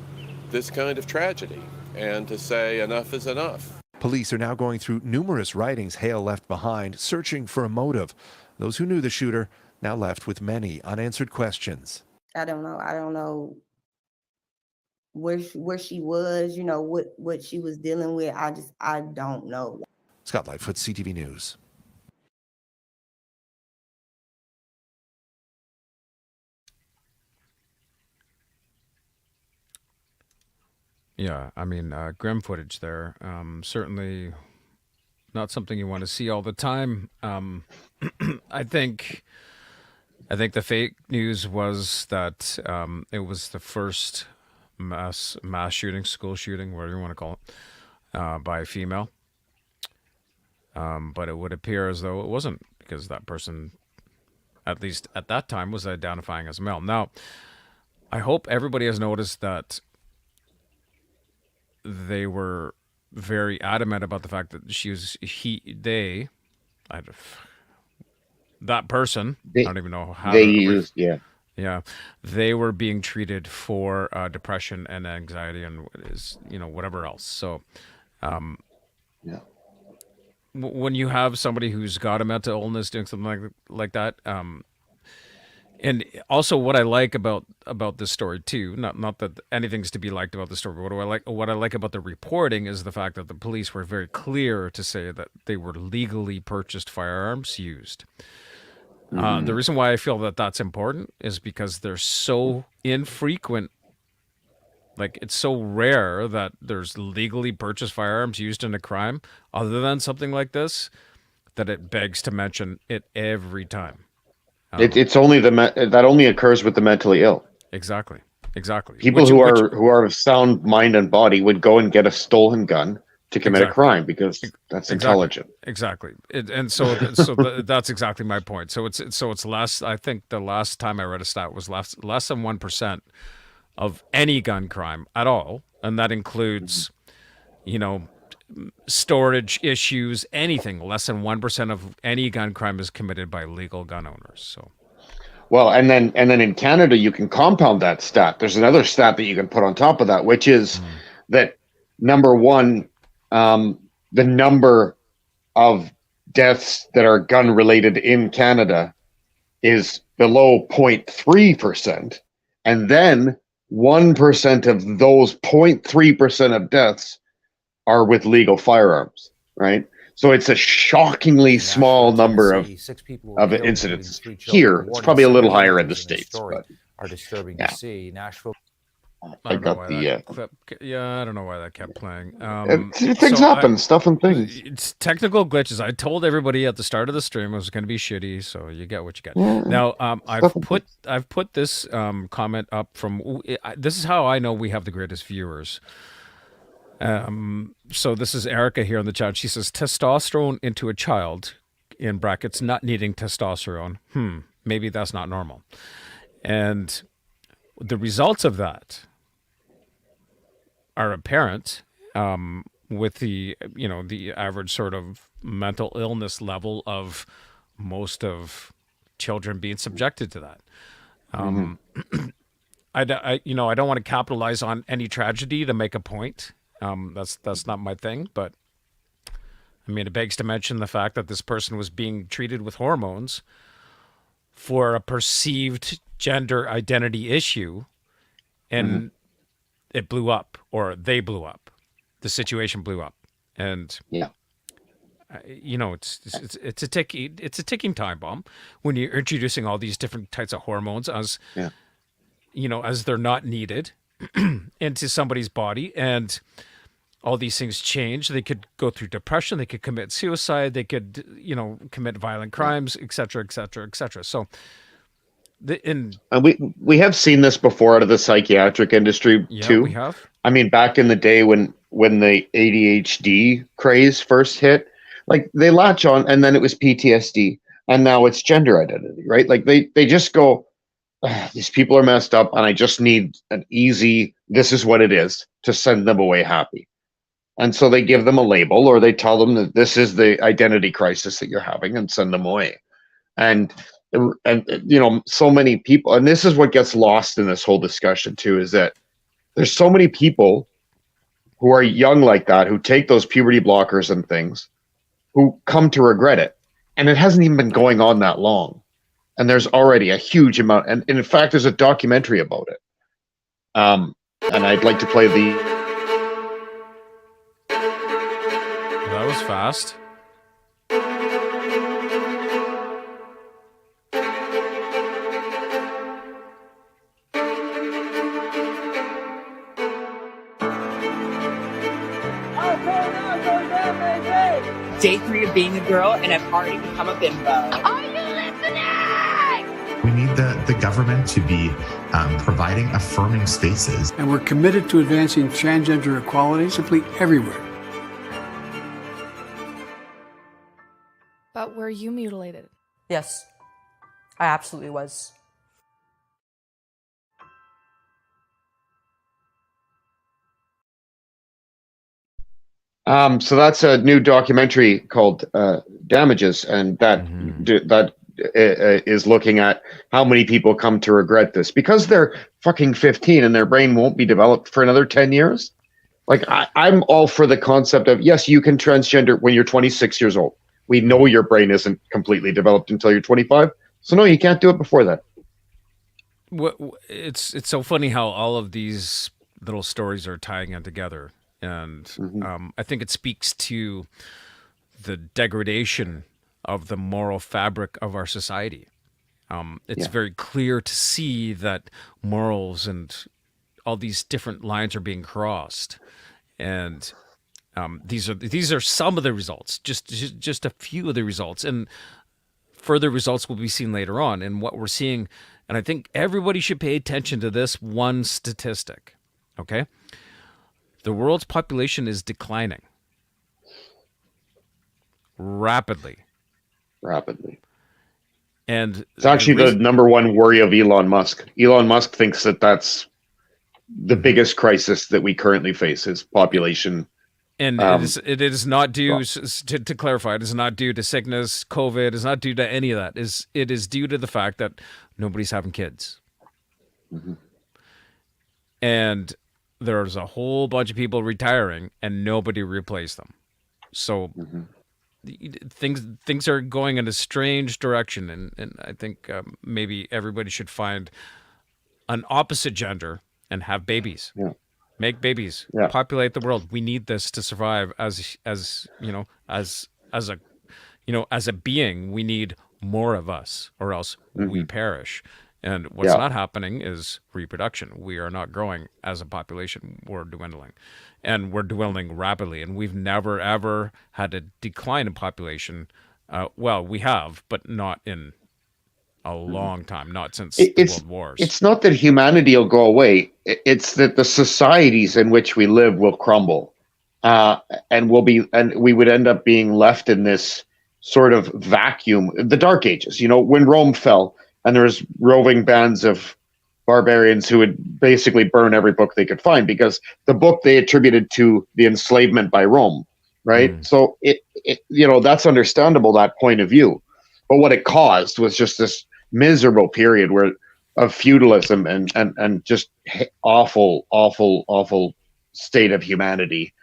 this kind of tragedy and to say enough is enough. Police are now going through numerous writings Hale left behind, searching for a motive. Those who knew the shooter now left with many unanswered questions. I don't know where she was, you know, what she was dealing with. I don't know. Scott Lightfoot, CTV News. Yeah, I mean, grim footage there. Certainly not something you want to see all the time. I think the fake news was that it was the first mass shooting, school shooting, whatever you want to call it, by a female. But it would appear as though it wasn't, because that person, at least at that time, was identifying as male. Now, I hope everybody has noticed that they were very adamant about the fact that that person, I don't even know how they were being treated for depression and anxiety and whatever else. So when you have somebody who's got a mental illness doing something like that, and also what I like about this story too, not that anything's to be liked about the story, but what I like about the reporting is the fact that the police were very clear to say that they were legally purchased firearms used. The reason why I feel that that's important is because they're so infrequent. Like, it's so rare that there's legally purchased firearms used in a crime other than something like this, that it begs to mention it every time. It's only that only occurs with the mentally ill. Exactly. People who are of sound mind and body would go and get a stolen gun to commit a crime because that's intelligent. Exactly. That's exactly my point. So it's less. I think the last time I read a stat was less than 1% of any gun crime at all, and that includes, storage issues, anything. Less than 1% of any gun crime is committed by legal gun owners. So, well, and then in Canada, you can compound that stat. There's another stat that you can put on top of that, which is that number one, the number of deaths that are gun related in Canada is below 0.3%, and then 1% of those 0.3% of deaths are with legal firearms, right? So it's a shockingly small number of incidents. Here, it's probably a little higher in the States. But, are disturbing to see. Nashville. I got the clip. Yeah, I don't know why that kept playing. Things happen, stuff and things. It's technical glitches. I told everybody at the start of the stream it was going to be shitty, so you get what you get. Yeah. Now, I've put this comment up from. This is how I know we have the greatest viewers. So this is Erica here in the chat. She says, testosterone into a child, in brackets, not needing testosterone. Maybe that's not normal. And the results of that are apparent with the average sort of mental illness level of most of children being subjected to that. I don't want to capitalize on any tragedy to make a point. That's not my thing. But I mean, it begs to mention the fact that this person was being treated with hormones for a perceived gender identity issue, and it blew up, or they blew up. The situation blew up, and it's a ticking time bomb when you're introducing all these different types of hormones as as they're not needed into somebody's body, and all these things change. They could go through depression, they could commit suicide, they could commit violent crimes, etc., etc., etc. So and we have seen this before out of the psychiatric industry too. We have. I mean, back in the day when the ADHD craze first hit, like they latch on, and then it was PTSD, and now it's gender identity, right? Like they just go, these people are messed up, and I just need an easy, this is what it is, to send them away happy. And so they give them a label, or they tell them that this is the identity crisis that you're having, and send them away. And so many people, and this is what gets lost in this whole discussion too, is that there's so many people who are young like that, who take those puberty blockers and things, who come to regret it. And it hasn't even been going on that long. And there's already a huge amount. And in fact, there's a documentary about it. And I'd like to play the... That was fast. Day 3 of being a girl, and I've already become a bimbo. Are you listening? We need the government to be providing affirming spaces. And we're committed to advancing transgender equality simply everywhere. But were you mutilated? Yes, I absolutely was. So that's a new documentary called Damages, and that is looking at how many people come to regret this because they're fucking 15 and their brain won't be developed for another 10 years. Like I'm all for the concept of, yes, you can transgender when you're 26 years old. We know your brain isn't completely developed until you're 25. So no, you can't do it before that. It's so funny how all of these little stories are tying in together. And I think it speaks to the degradation of the moral fabric of our society. It's very clear to see that morals and all these different lines are being crossed. And these are some of the results, just a few of the results. And further results will be seen later on. And what we're seeing, and I think everybody should pay attention to this one statistic, okay? The world's population is declining rapidly. And it's actually the number one worry of Elon Musk. Elon Musk thinks that that's the biggest crisis that we currently face is population. And it is not due, to clarify, it is not due to sickness, COVID, it's not due to any of that. It is due to the fact that nobody's having kids. And there's a whole bunch of people retiring and nobody replaced them. So things are going in a strange direction. And I think maybe everybody should find an opposite gender and have babies. Make babies. Populate the world. We need this to survive as a being. We need more of us or else we perish. And what's not happening is reproduction. We are not growing as a population. We're dwindling. And we're dwindling rapidly. And we've never, ever had a decline in population. Well, we have, but not in a long time, not since the World Wars. It's not that humanity will go away. It's that the societies in which we live will crumble. And we would end up being left in this sort of vacuum. The Dark Ages, when Rome fell, and there was roving bands of barbarians who would basically burn every book they could find because the book they attributed to the enslavement by Rome, right? So it that's understandable, that point of view. But what it caused was just this miserable period where feudalism and just awful state of humanity.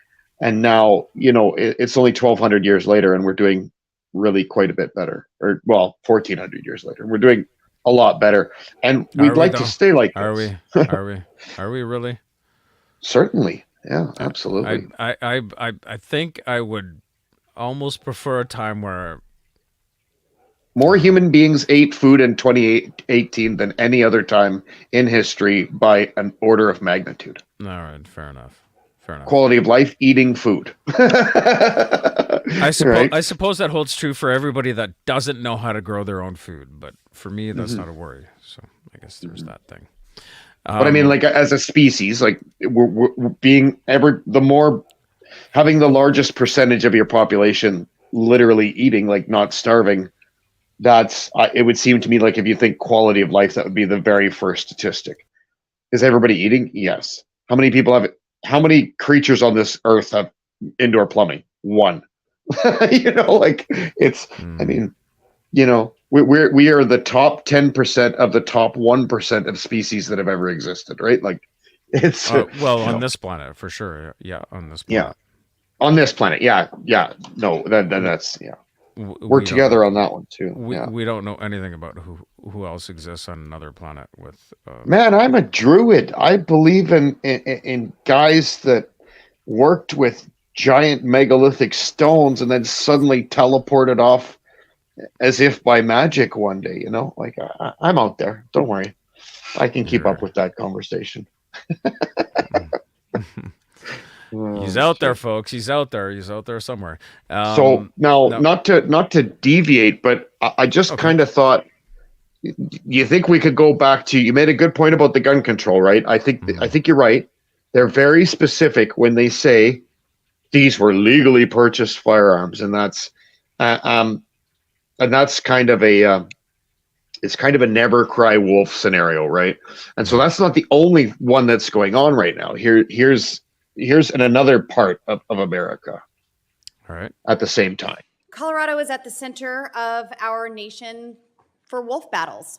And now, it's only 1,200 years later, and we're doing really quite a bit better. Or, well, 1,400 years later, we're doing a lot better. And we'd like to stay like this. Are we really? Certainly. Yeah, absolutely. I think I would almost prefer a time where more human beings ate food in 2018 than any other time in history by an order of magnitude. All right, fair enough. Quality of life, eating food. I Right? suppose that holds true for everybody that doesn't know how to grow their own food, but for me, that's not a worry. So I guess there's that thing. But I mean, like as a species, like we're being having the largest percentage of your population literally eating, like not starving. It would seem to me like if you think quality of life, that would be the very first statistic. Is everybody eating? Yes. How many creatures on this earth have indoor plumbing? One. I mean, we are the top 10% of the top 1% of species that have ever existed, right? Like it's on this planet for sure. Yeah, on this planet. Yeah. On this planet. Yeah. No, then that's we're together on that one too. We don't know anything about who else exists on another planet with. Man, I'm a druid. I believe in guys that worked with giant megalithic stones and then suddenly teleported off as if by magic one day. Like I'm out there. Don't worry, I can keep up with that conversation. He's out there, folks. He's out there. He's out there somewhere. So now, not to deviate, but I just kind of thought, you think we could go back to? You made a good point about the gun control, right? I think you're right. They're very specific when they say these were legally purchased firearms, and that's kind of a it's kind of a never cry wolf scenario, right? And so that's not the only one that's going on right now. Here's in another part of America. All right. At the same time. Colorado is at the center of our nation for wolf battles.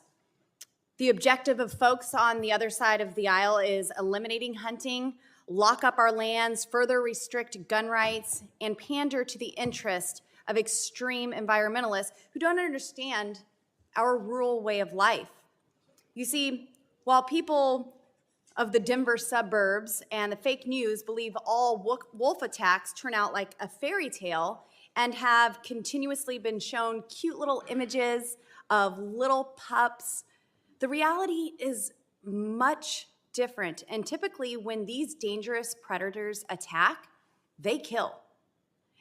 The objective of folks on the other side of the aisle is eliminating hunting, lock up our lands, further restrict gun rights, and pander to the interest of extreme environmentalists who don't understand our rural way of life. You see, while people of the Denver suburbs and the fake news believe all wolf attacks turn out like a fairy tale and have continuously been shown cute little images of little pups, the reality is much different. And typically when these dangerous predators attack, they kill.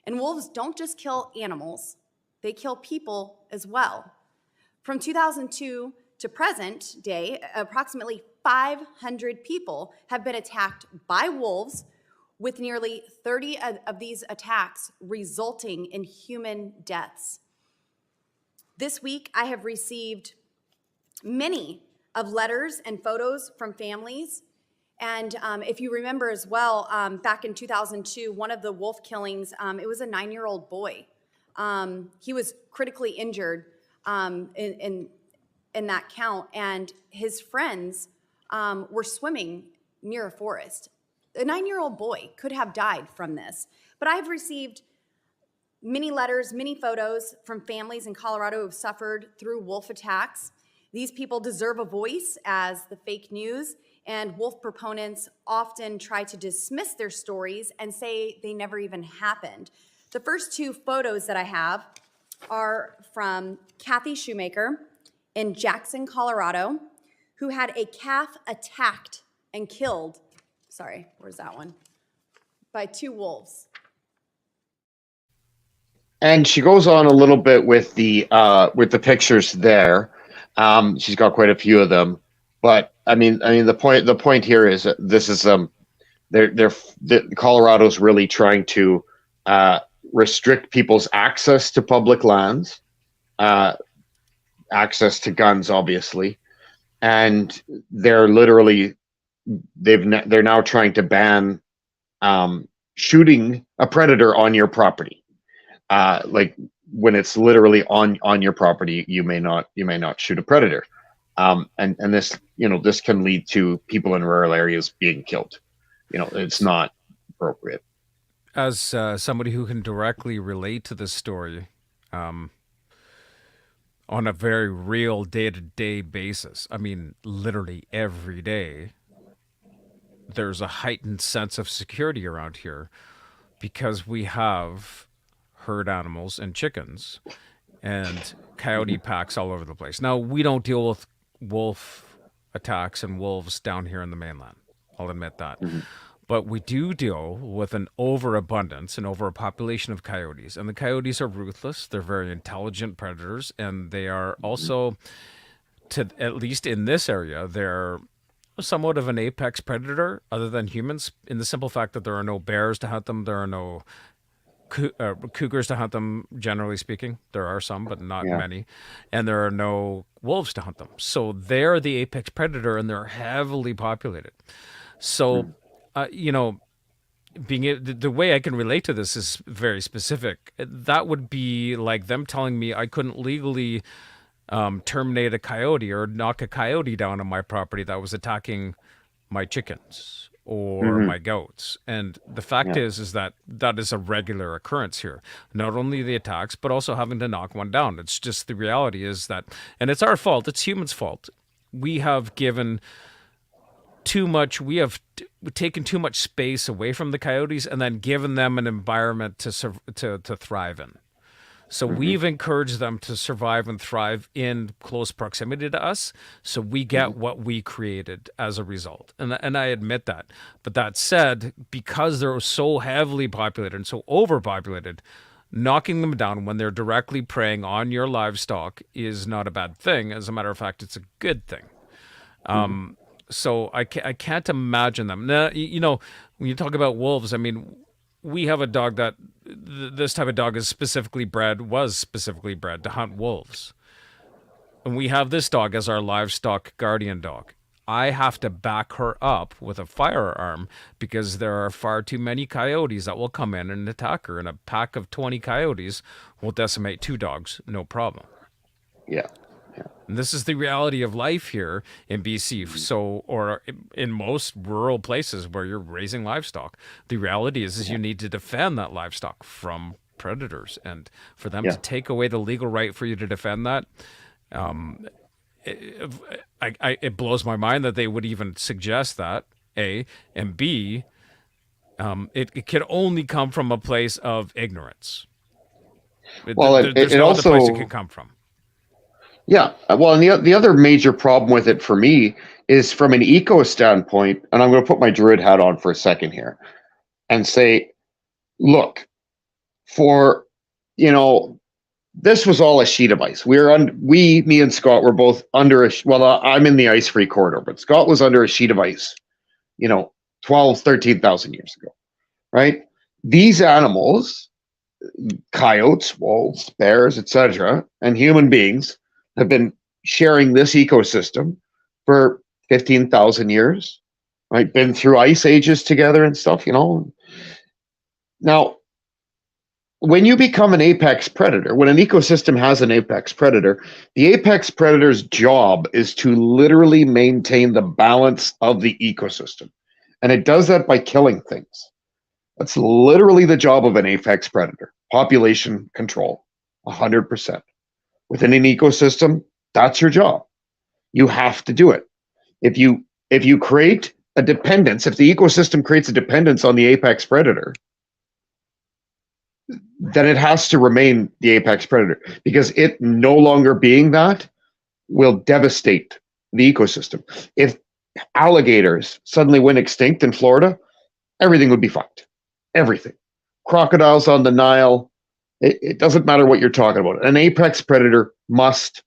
And wolves don't just kill animals, they kill people as well. From 2002 to present day, approximately 500 people have been attacked by wolves, with nearly 30 of these attacks resulting in human deaths. This week, I have received many of letters and photos from families. And if you remember as well, back in 2002, one of the wolf killings, it was a 9-year-old boy. He was critically injured in that count, and his friends were swimming near a forest. A 9-year-old boy could have died from this. But I've received many letters, many photos from families in Colorado who have suffered through wolf attacks. These people deserve a voice as the fake news and wolf proponents often try to dismiss their stories and say they never even happened. The first two photos that I have are from Kathy Shoemaker in Jackson, Colorado, who had a calf attacked and killed, where's that one? By 2 wolves. And she goes on a little bit with the pictures there. She's got quite a few of them, but I mean the point here is that this is Colorado's really trying to restrict people's access to public lands, access to guns, obviously, and they're now trying to ban shooting a predator on your property. Like when it's literally on your property, you may not shoot a predator. And this, this can lead to people in rural areas being killed. It's not appropriate. As somebody who can directly relate to this story, on a very real day-to-day basis, I mean, literally every day, there's a heightened sense of security around here because we have herd animals and chickens and coyote packs all over the place. Now, we don't deal with wolf attacks and wolves down here in the mainland. I'll admit that. But we do deal with an overabundance and overpopulation of coyotes. And the coyotes are ruthless. They're very intelligent predators. And they are also, at least in this area, they're somewhat of an apex predator other than humans, in the simple fact that there are no bears to hunt them. There are no cougars to hunt them, generally speaking. There are some, but not many. And there are no wolves to hunt them. So they're the apex predator, and they're heavily populated. So, the way I can relate to this is very specific. That would be like them telling me I couldn't legally terminate a coyote or knock a coyote down on my property that was attacking my chickens or my goats. And the fact is that is a regular occurrence here. Not only the attacks, but also having to knock one down. It's just the reality is that, and it's our fault. It's humans' fault. We have given too much. We have taken too much space away from the coyotes and then given them an environment to thrive in. So we've encouraged them to survive and thrive in close proximity to us. So we get what we created as a result. And I admit that. But that said, because they're so heavily populated and so overpopulated, knocking them down when they're directly preying on your livestock is not a bad thing. As a matter of fact, it's a good thing. So I can't imagine them. Now, when you talk about wolves, I mean, we have a dog that this type of dog was specifically bred to hunt wolves. And we have this dog as our livestock guardian dog. I have to back her up with a firearm because there are far too many coyotes that will come in and attack her. And a pack of 20 coyotes will decimate 2 dogs, no problem. Yeah. And this is the reality of life here in BC. So, or in most rural places where you're raising livestock, the reality is you need to defend that livestock from predators. And for them to take away the legal right for you to defend that, it blows my mind that they would even suggest that, A, and B, it can only come from a place of ignorance. There's no other place it can come from. Yeah. Well, and the other major problem with it for me is from an eco standpoint, and I'm going to put my druid hat on for a second here and say, look, this was all a sheet of ice. Me and Scott were both under I'm in the ice-free corridor, but Scott was under a sheet of ice, 12, 13,000 years ago, right? These animals, coyotes, wolves, bears, etc., and human beings have been sharing this ecosystem for 15,000 years, right? Been through ice ages together and stuff, Now, when you become an apex predator, when an ecosystem has an apex predator, the apex predator's job is to literally maintain the balance of the ecosystem. And it does that by killing things. That's literally the job of an apex predator. Population control, 100%. Within an ecosystem, that's your job. You have to do it. If you create a dependence, if the ecosystem creates a dependence on the apex predator, then it has to remain the apex predator, because it no longer being that will devastate the ecosystem. If alligators suddenly went extinct in Florida, everything would be fucked. Everything. Crocodiles on the Nile. It doesn't matter what you're talking about. An apex predator must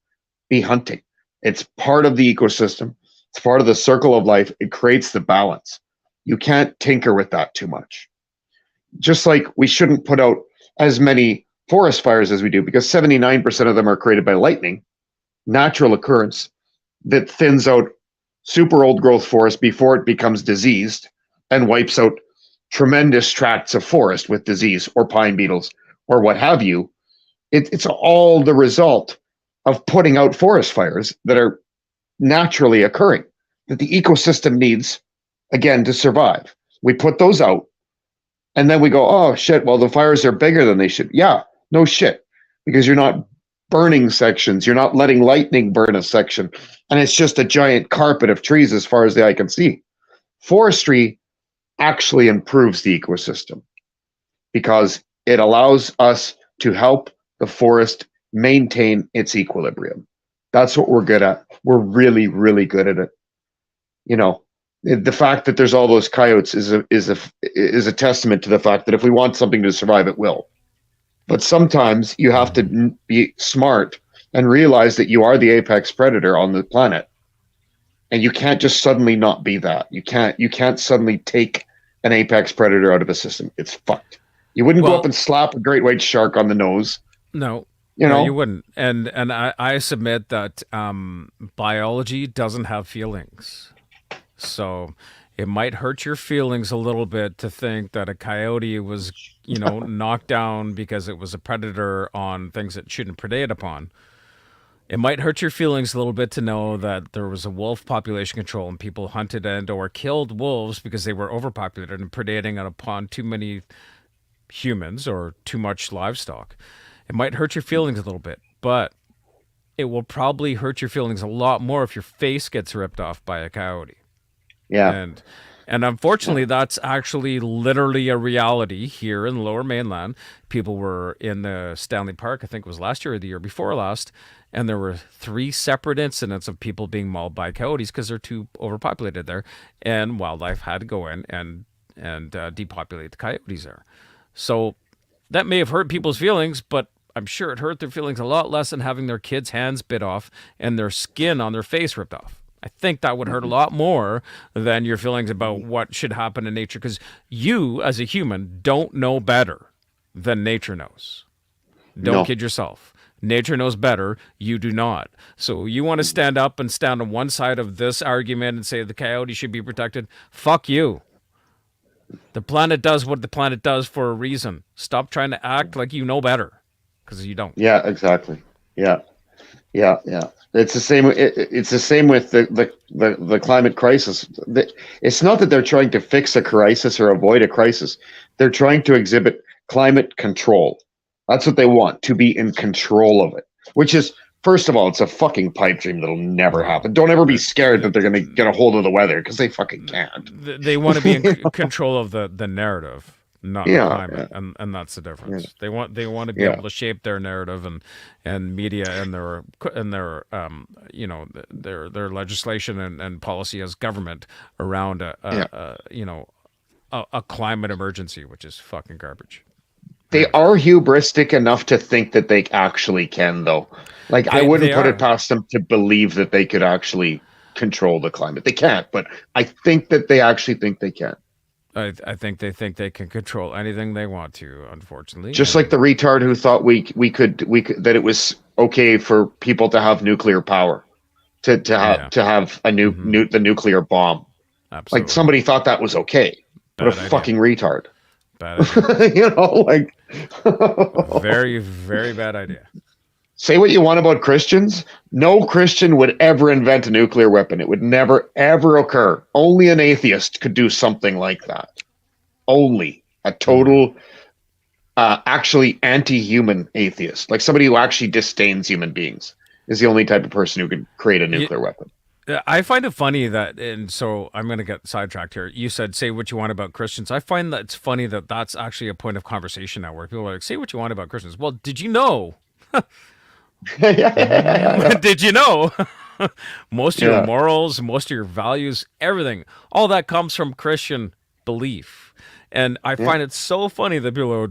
be hunting. It's part of the ecosystem. It's part of the circle of life. It creates the balance. You can't tinker with that too much. Just like we shouldn't put out as many forest fires as we do, because 79% of them are created by lightning, natural occurrence that thins out super old growth forest before it becomes diseased and wipes out tremendous tracts of forest with disease or pine beetles or what have you. It's all the result of putting out forest fires that are naturally occurring that the ecosystem needs, again, to survive. We put those out, and then we go, oh shit, well, the fires are bigger than they should. Yeah, no shit, because you're not burning sections. You're not letting lightning burn a section. And it's just a giant carpet of trees as far as the eye can see. Forestry actually improves the ecosystem because it allows us to help the forest maintain its equilibrium. That's what we're good at. We're really, really good at it. You know, the fact that there's all those coyotes is a testament to the fact that if we want something to survive, it will. But sometimes you have to be smart and realize that you are the apex predator on the planet, and you can't just suddenly not be that. You can't suddenly take an apex predator out of the system. It's fucked. You wouldn't go up and slap a great white shark on the nose. No. You know, you wouldn't. And I submit that biology doesn't have feelings. So it might hurt your feelings a little bit to think that a coyote was, knocked down because it was a predator on things it shouldn't predate upon. It might hurt your feelings a little bit to know that there was a wolf population control and people hunted and or killed wolves because they were overpopulated and predating upon too many humans or too much livestock. It might hurt your feelings a little bit, but it will probably hurt your feelings a lot more if your face gets ripped off by a coyote. Yeah. And unfortunately, that's actually literally a reality here in the Lower Mainland. People were in the Stanley Park, I think it was last year or the year before last, and there were 3 separate incidents of people being mauled by coyotes because they're too overpopulated there, and wildlife had to go in and depopulate the coyotes there. So that may have hurt people's feelings, but I'm sure it hurt their feelings a lot less than having their kids' hands bit off and their skin on their face ripped off. I think that would hurt a lot more than your feelings about what should happen in nature, because you, as a human, don't know better than nature knows. Don't kid yourself. Nature knows better. You do not. So you want to stand up and stand on one side of this argument and say the coyote should be protected? Fuck you. The planet does what the planet does for a reason. Stop trying to act like you know better, because you don't. Yeah, exactly. Yeah. It's the same. It's the same with the climate crisis. It's not that they're trying to fix a crisis or avoid a crisis. They're trying to exhibit climate control. That's what they want, to be in control of it. Which is, first of all, it's a fucking pipe dream that'll never happen. Don't ever be scared that they're going to get a hold of the weather, because they fucking can't. They want to be in control of the narrative, not the climate, and that's the difference. Yeah. They want to be able to shape their narrative and media and their their legislation and policy as government around a climate emergency, which is fucking garbage. They are hubristic enough to think that they actually can, though. Like, I wouldn't put it past them to believe that they could actually control the climate. They can't, but I think that they actually think they can. I think they think can control anything they want to, unfortunately. Just like the retard who thought we could that it was okay for people to have nuclear power, to have a the nuclear bomb. Absolutely. Like, somebody thought that was okay. What a fucking retard. Bad idea. Very, very bad idea. Say what you want about Christians. No Christian would ever invent a nuclear weapon. It would never, ever occur. Only an atheist could do something like that. Only a total, actually anti-human atheist. Like somebody who actually disdains human beings is the only type of person who could create a nuclear weapon. I find it funny that, and so I'm going to get sidetracked here. You said, say what you want about Christians. I find that it's funny that that's actually a point of conversation now where people are like, say what you want about Christians. Well, did you know? Did you know? Most of your morals, most of your values, everything, all that comes from Christian belief. And I find it so funny that people are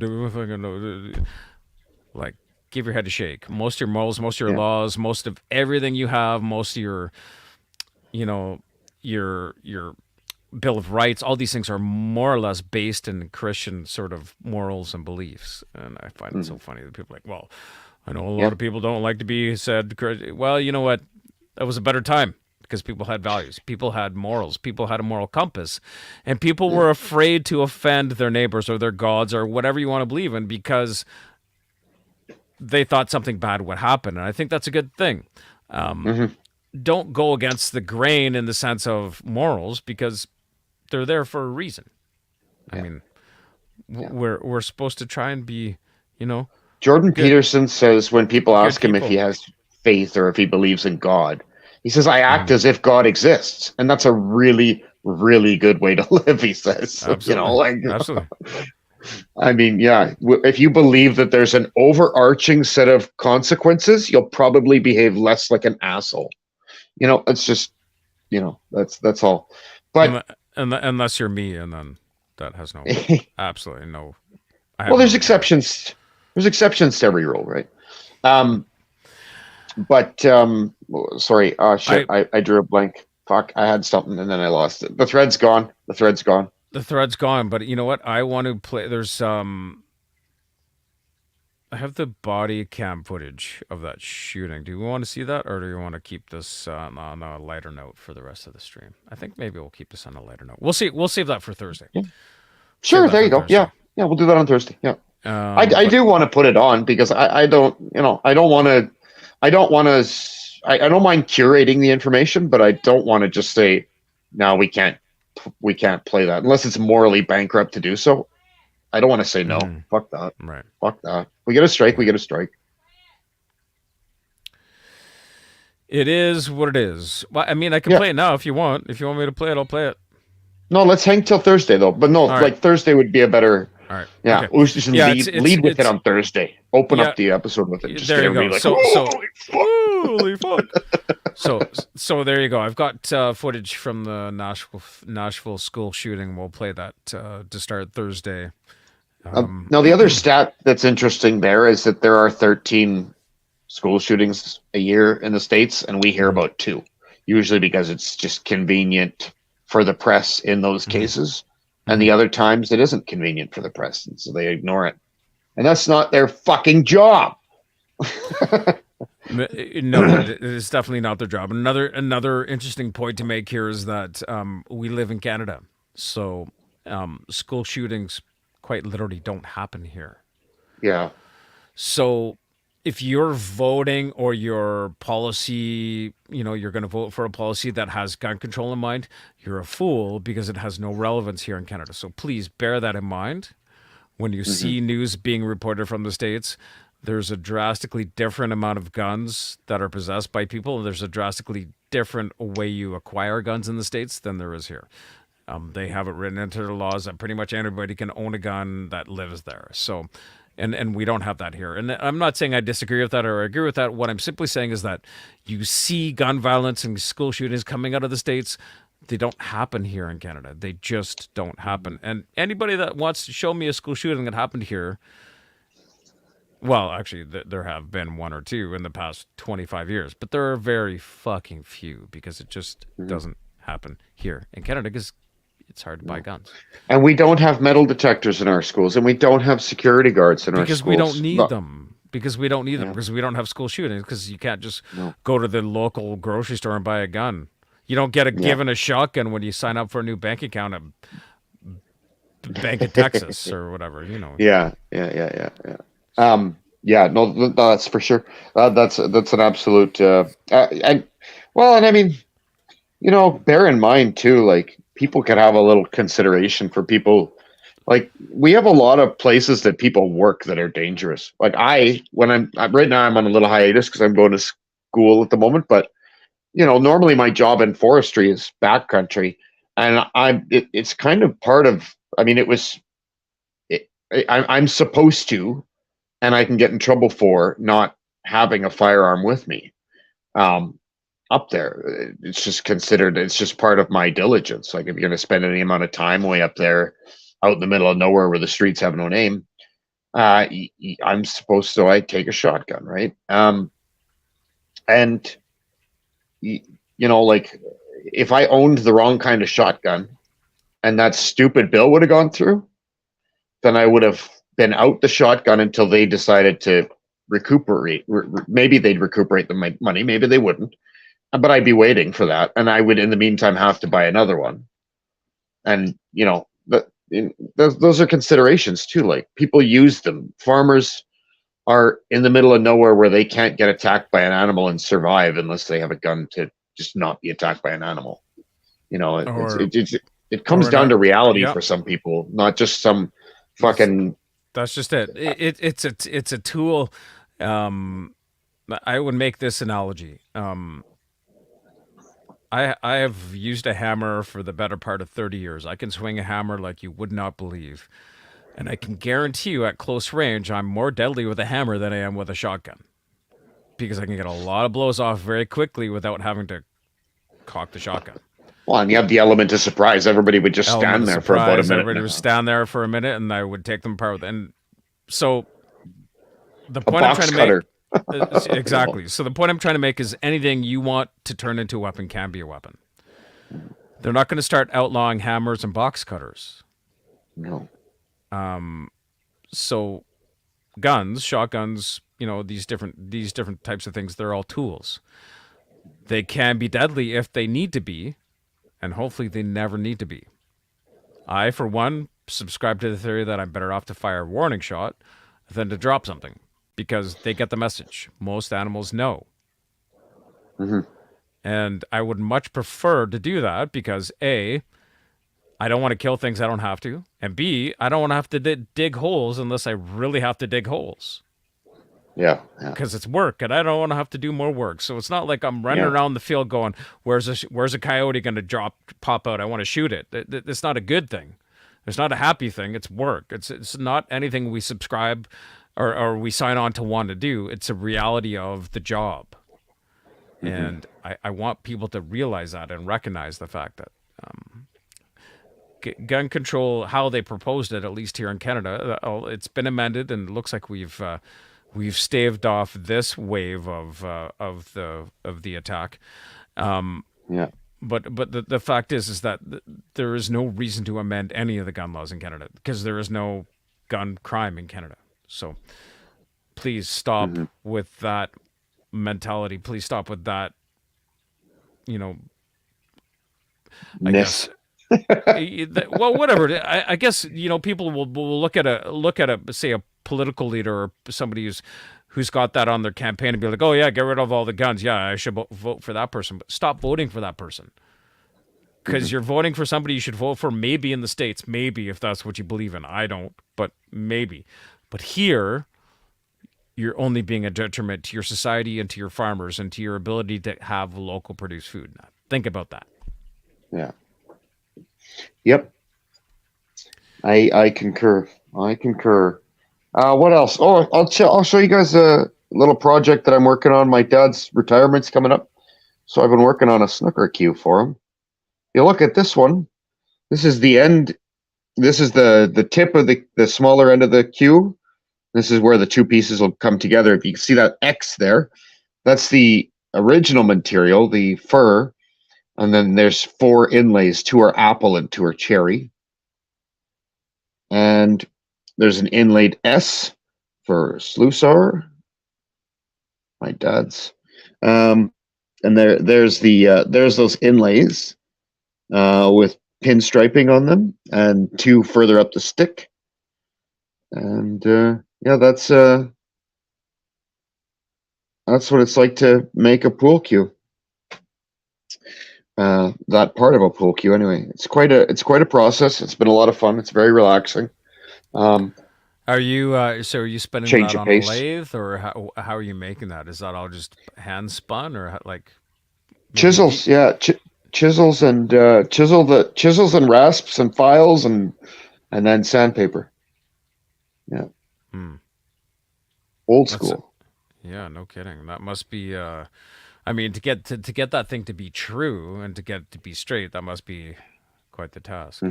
like, give your head a shake. Most of your morals, most of your laws, most of everything you have, most of your your Bill of Rights, all these things are more or less based in Christian sort of morals and beliefs. And I find it so funny that people are like, well, I know a lot of people don't like to be said. Well, you know what? That was a better time because people had values. People had morals. People had a moral compass. And people were afraid to offend their neighbors or their gods or whatever you want to believe in because they thought something bad would happen. And I think that's a good thing. don't go against the grain in the sense of morals, because they're there for a reason. I mean, we're supposed to try and be, Jordan good. Peterson says when people ask him if people. he has faith or if he believes in God, he says, I act as if God exists. And that's a really, really good way to live, he says. Absolutely. Absolutely. I mean, yeah, if you believe that there's an overarching set of consequences, you'll probably behave less like an asshole. It's just, that's all. But unless you're me, and then that has no, absolutely no. Well, there's exceptions. There's exceptions to every rule, right? Sorry. Shit. I drew a blank. Fuck. I had something and then I lost it. The thread's gone. The thread's gone. But you know what? I want to play. There's I have the body cam footage of that shooting. Do we want to see that, or do you want to keep this on a lighter note for the rest of the stream? I think maybe we'll keep this on a lighter note. We'll see. We'll save that for Thursday. Yeah. Sure. There you go. Thursday. Yeah. We'll do that on Thursday. Yeah. I do want to put it on because I don't mind curating the information, but I don't want to just say, no, we can't play that unless it's morally bankrupt to do so. I don't want to say no. Fuck that. Right. Fuck that. We get a strike. We get a strike. It is what it is. Well, I mean, I can play it now if you want. If you want me to play it, I'll play it. No, let's hang till Thursday though. But no, Thursday would be a better. All right. Yeah, okay. we should lead with it on Thursday. Open up the episode with it. Just there you go. Like, holy fuck. So there you go. I've got footage from the Nashville school shooting. We'll play that to start Thursday. Now, the other stat that's interesting there is that there are 13 school shootings a year in the States, and we hear about 2, usually because it's just convenient for the press in those cases. And the other times it isn't convenient for the press, and so they ignore it. And that's not their fucking job. No, it's definitely not their job. Another interesting point to make here is that we live in Canada, so school shootings quite literally don't happen here. Yeah. So if you're voting or your policy, you're going to vote for a policy that has gun control in mind, you're a fool because it has no relevance here in Canada. So please bear that in mind when you see news being reported from the States. There's a drastically different amount of guns that are possessed by people. There's a drastically different way you acquire guns in the States than there is here. They have it written into the laws that pretty much anybody can own a gun that lives there. So, and we don't have that here. And I'm not saying I disagree with that or agree with that. What I'm simply saying is that you see gun violence and school shootings coming out of the States. They don't happen here in Canada. They just don't happen. And anybody that wants to show me a school shooting that happened here, well, actually, there have been 1 or 2 in the past 25 years, but there are very fucking few because it just doesn't happen here in Canada because it's hard to buy guns. And we don't have metal detectors in our schools, and we don't have security guards in our schools. Because we don't need them. Because we don't need them. Because we don't have school shootings. Because you can't just go to the local grocery store and buy a gun. You don't get given a shotgun when you sign up for a new bank account at Bank of Texas or whatever, Yeah. No, that's for sure. That's an absolute. And I mean, bear in mind too, like people can have a little consideration for people. Like we have a lot of places that people work that are dangerous. Like when I'm right now, I'm on a little hiatus because I'm going to school at the moment. But normally my job in forestry is backcountry, and it's kind of part of. I mean, I'm supposed to. And I can get in trouble for not having a firearm with me up there. It's just considered, it's just part of my diligence. Like if you're going to spend any amount of time way up there out in the middle of nowhere where the streets have no name, I'm supposed to, I take a shotgun, right? And, like if I owned the wrong kind of shotgun and that stupid bill would have gone through, then I would have been out the shotgun until they decided to recuperate. Maybe they'd recuperate the money, maybe they wouldn't, but I'd be waiting for that, and I would in the meantime have to buy another one. And those are considerations too. Like people use them. Farmers are in the middle of nowhere where they can't get attacked by an animal and survive unless they have a gun to just not be attacked by an animal. You know, Or- it comes or down not- to reality yep. for some people, not just some fucking. That's just it. It's a tool. I would make this analogy. I have used a hammer for the better part of 30 years. I can swing a hammer like you would not believe. And I can guarantee you at close range, I'm more deadly with a hammer than I am with a shotgun. Because I can get a lot of blows off very quickly without having to cock the shotgun. Well, and you have the element of surprise. Everybody would just Element stand of there for about a surprise, minute. Everybody would stand there for a minute, and I would take them apart. And so the A point I'm box trying to cutter. make exactly. So the point I'm trying to make is anything you want to turn into a weapon can be a weapon. They're not going to start outlawing hammers and box cutters. No. So guns, shotguns, you know, these different types of things, they're all tools. They can be deadly if they need to be, and hopefully they never need to be. I, for one, subscribe to the theory that I'm better off to fire a warning shot than to drop something, because they get the message. Most animals know. Mm-hmm. And I would much prefer to do that because A, I don't want to kill things I don't have to, and B, I don't want to have to dig holes unless I really have to dig holes. Yeah. Because it's work, and I don't want to have to do more work. So it's not like I'm running Yeah. around the field going, "Where's a coyote going to pop out? I want to shoot it." It's not a good thing. It's not a happy thing. It's work. It's not anything we subscribe or we sign on to want to do. It's a reality of the job, and I want people to realize that and recognize the fact that gun control, how they proposed it, at least here in Canada, it's been amended, and it looks like we've staved off this wave of the attack. Yeah. But the fact is that there is no reason to amend any of the gun laws in Canada because there is no gun crime in Canada. So please stop with that mentality. Please stop with that. You know, I guess. Well, whatever. I guess, you know, people will look at a say a political leader or somebody who's got that on their campaign and be like, oh yeah, get rid of all the guns. Yeah, I should vote for that person. But stop voting for that person. Because you're voting for somebody you should vote for maybe in the States, maybe if that's what you believe in. I don't, but maybe. But here, you're only being a detriment to your society and to your farmers and to your ability to have local produced food. Now, think about that. Yeah. Yep. I concur. What else? Oh, I'll show you guys a little project that I'm working on. My dad's retirement's coming up, so I've been working on a snooker cue for him. You look at this one. This is the end. This is the tip of the smaller end of the cue. This is where the two pieces will come together. If you can see that X there, that's the original material, the fur. And then there's 4 inlays. 2 are apple and 2 are cherry. And there's an inlaid S for Sluicer, my dad's. And there's those inlays with pinstriping on them, and 2 further up the stick. And yeah, that's what it's like to make a pool cue. That part of a pool cue, anyway. It's quite a process. It's been a lot of fun. It's very relaxing. Are you spinning Change that of on pace. a lathe, or how are you making that? Is that all just hand spun, or like Chisels? Yeah, chisels and chisels and rasps and files and then sandpaper. Yeah. Old school. Yeah, no kidding. That must be. I mean, to get that thing to be true and to get it to be straight, that must be quite the task.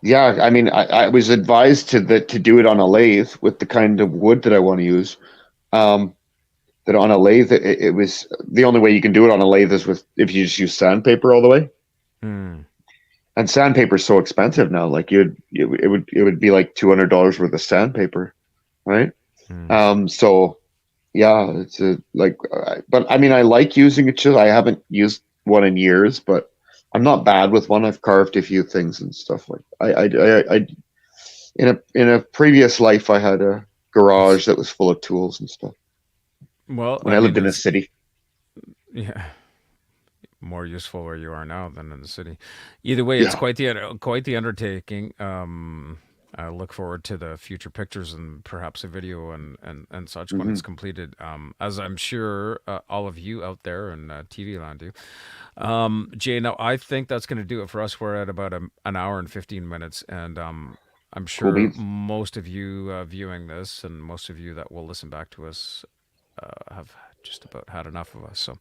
Yeah, I mean, I was advised to do it on a lathe with the kind of wood that I want to use. That on a lathe, it was the only way you can do it on a lathe is if you just use sandpaper all the way. And sandpaper is so expensive now. Like it would be like $200 worth of sandpaper, right? So yeah, it's but I mean, I like using a chisel. I haven't used one in years, but I'm not bad with one. I've carved a few things and stuff like I in a previous life, I had a garage that was full of tools and stuff. Well, when I lived in a city. Yeah. more useful where you are now than in the city. Either way, it's quite the undertaking. I look forward to the future pictures and perhaps a video and such when it's completed. As I'm sure all of you out there in TV land do. Jay, now I think that's going to do it for us. We're at about an hour and 15 minutes, and I'm sure most of you viewing this and most of you that will listen back to us have just about had enough of us. So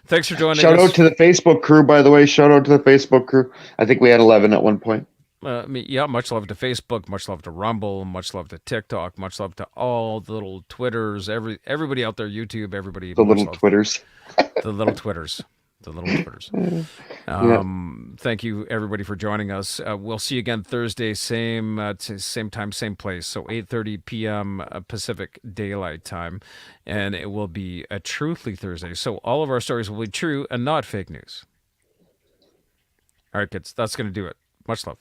thanks for joining us. Shout out to the Facebook crew, by the way. Shout out to the Facebook crew. I think we had 11 at one point. Much love to Facebook, much love to Rumble, much love to TikTok, much love to all the little Twitters, everybody out there, YouTube, everybody. The little Twitters. The little Twitters. The little Twitters. Thank you, everybody, for joining us. We'll see you again Thursday, same time, same place. So 8:30 p.m. Pacific Daylight Time. And it will be a Truthly Thursday. So all of our stories will be true and not fake news. All right, kids, that's going to do it. Much love.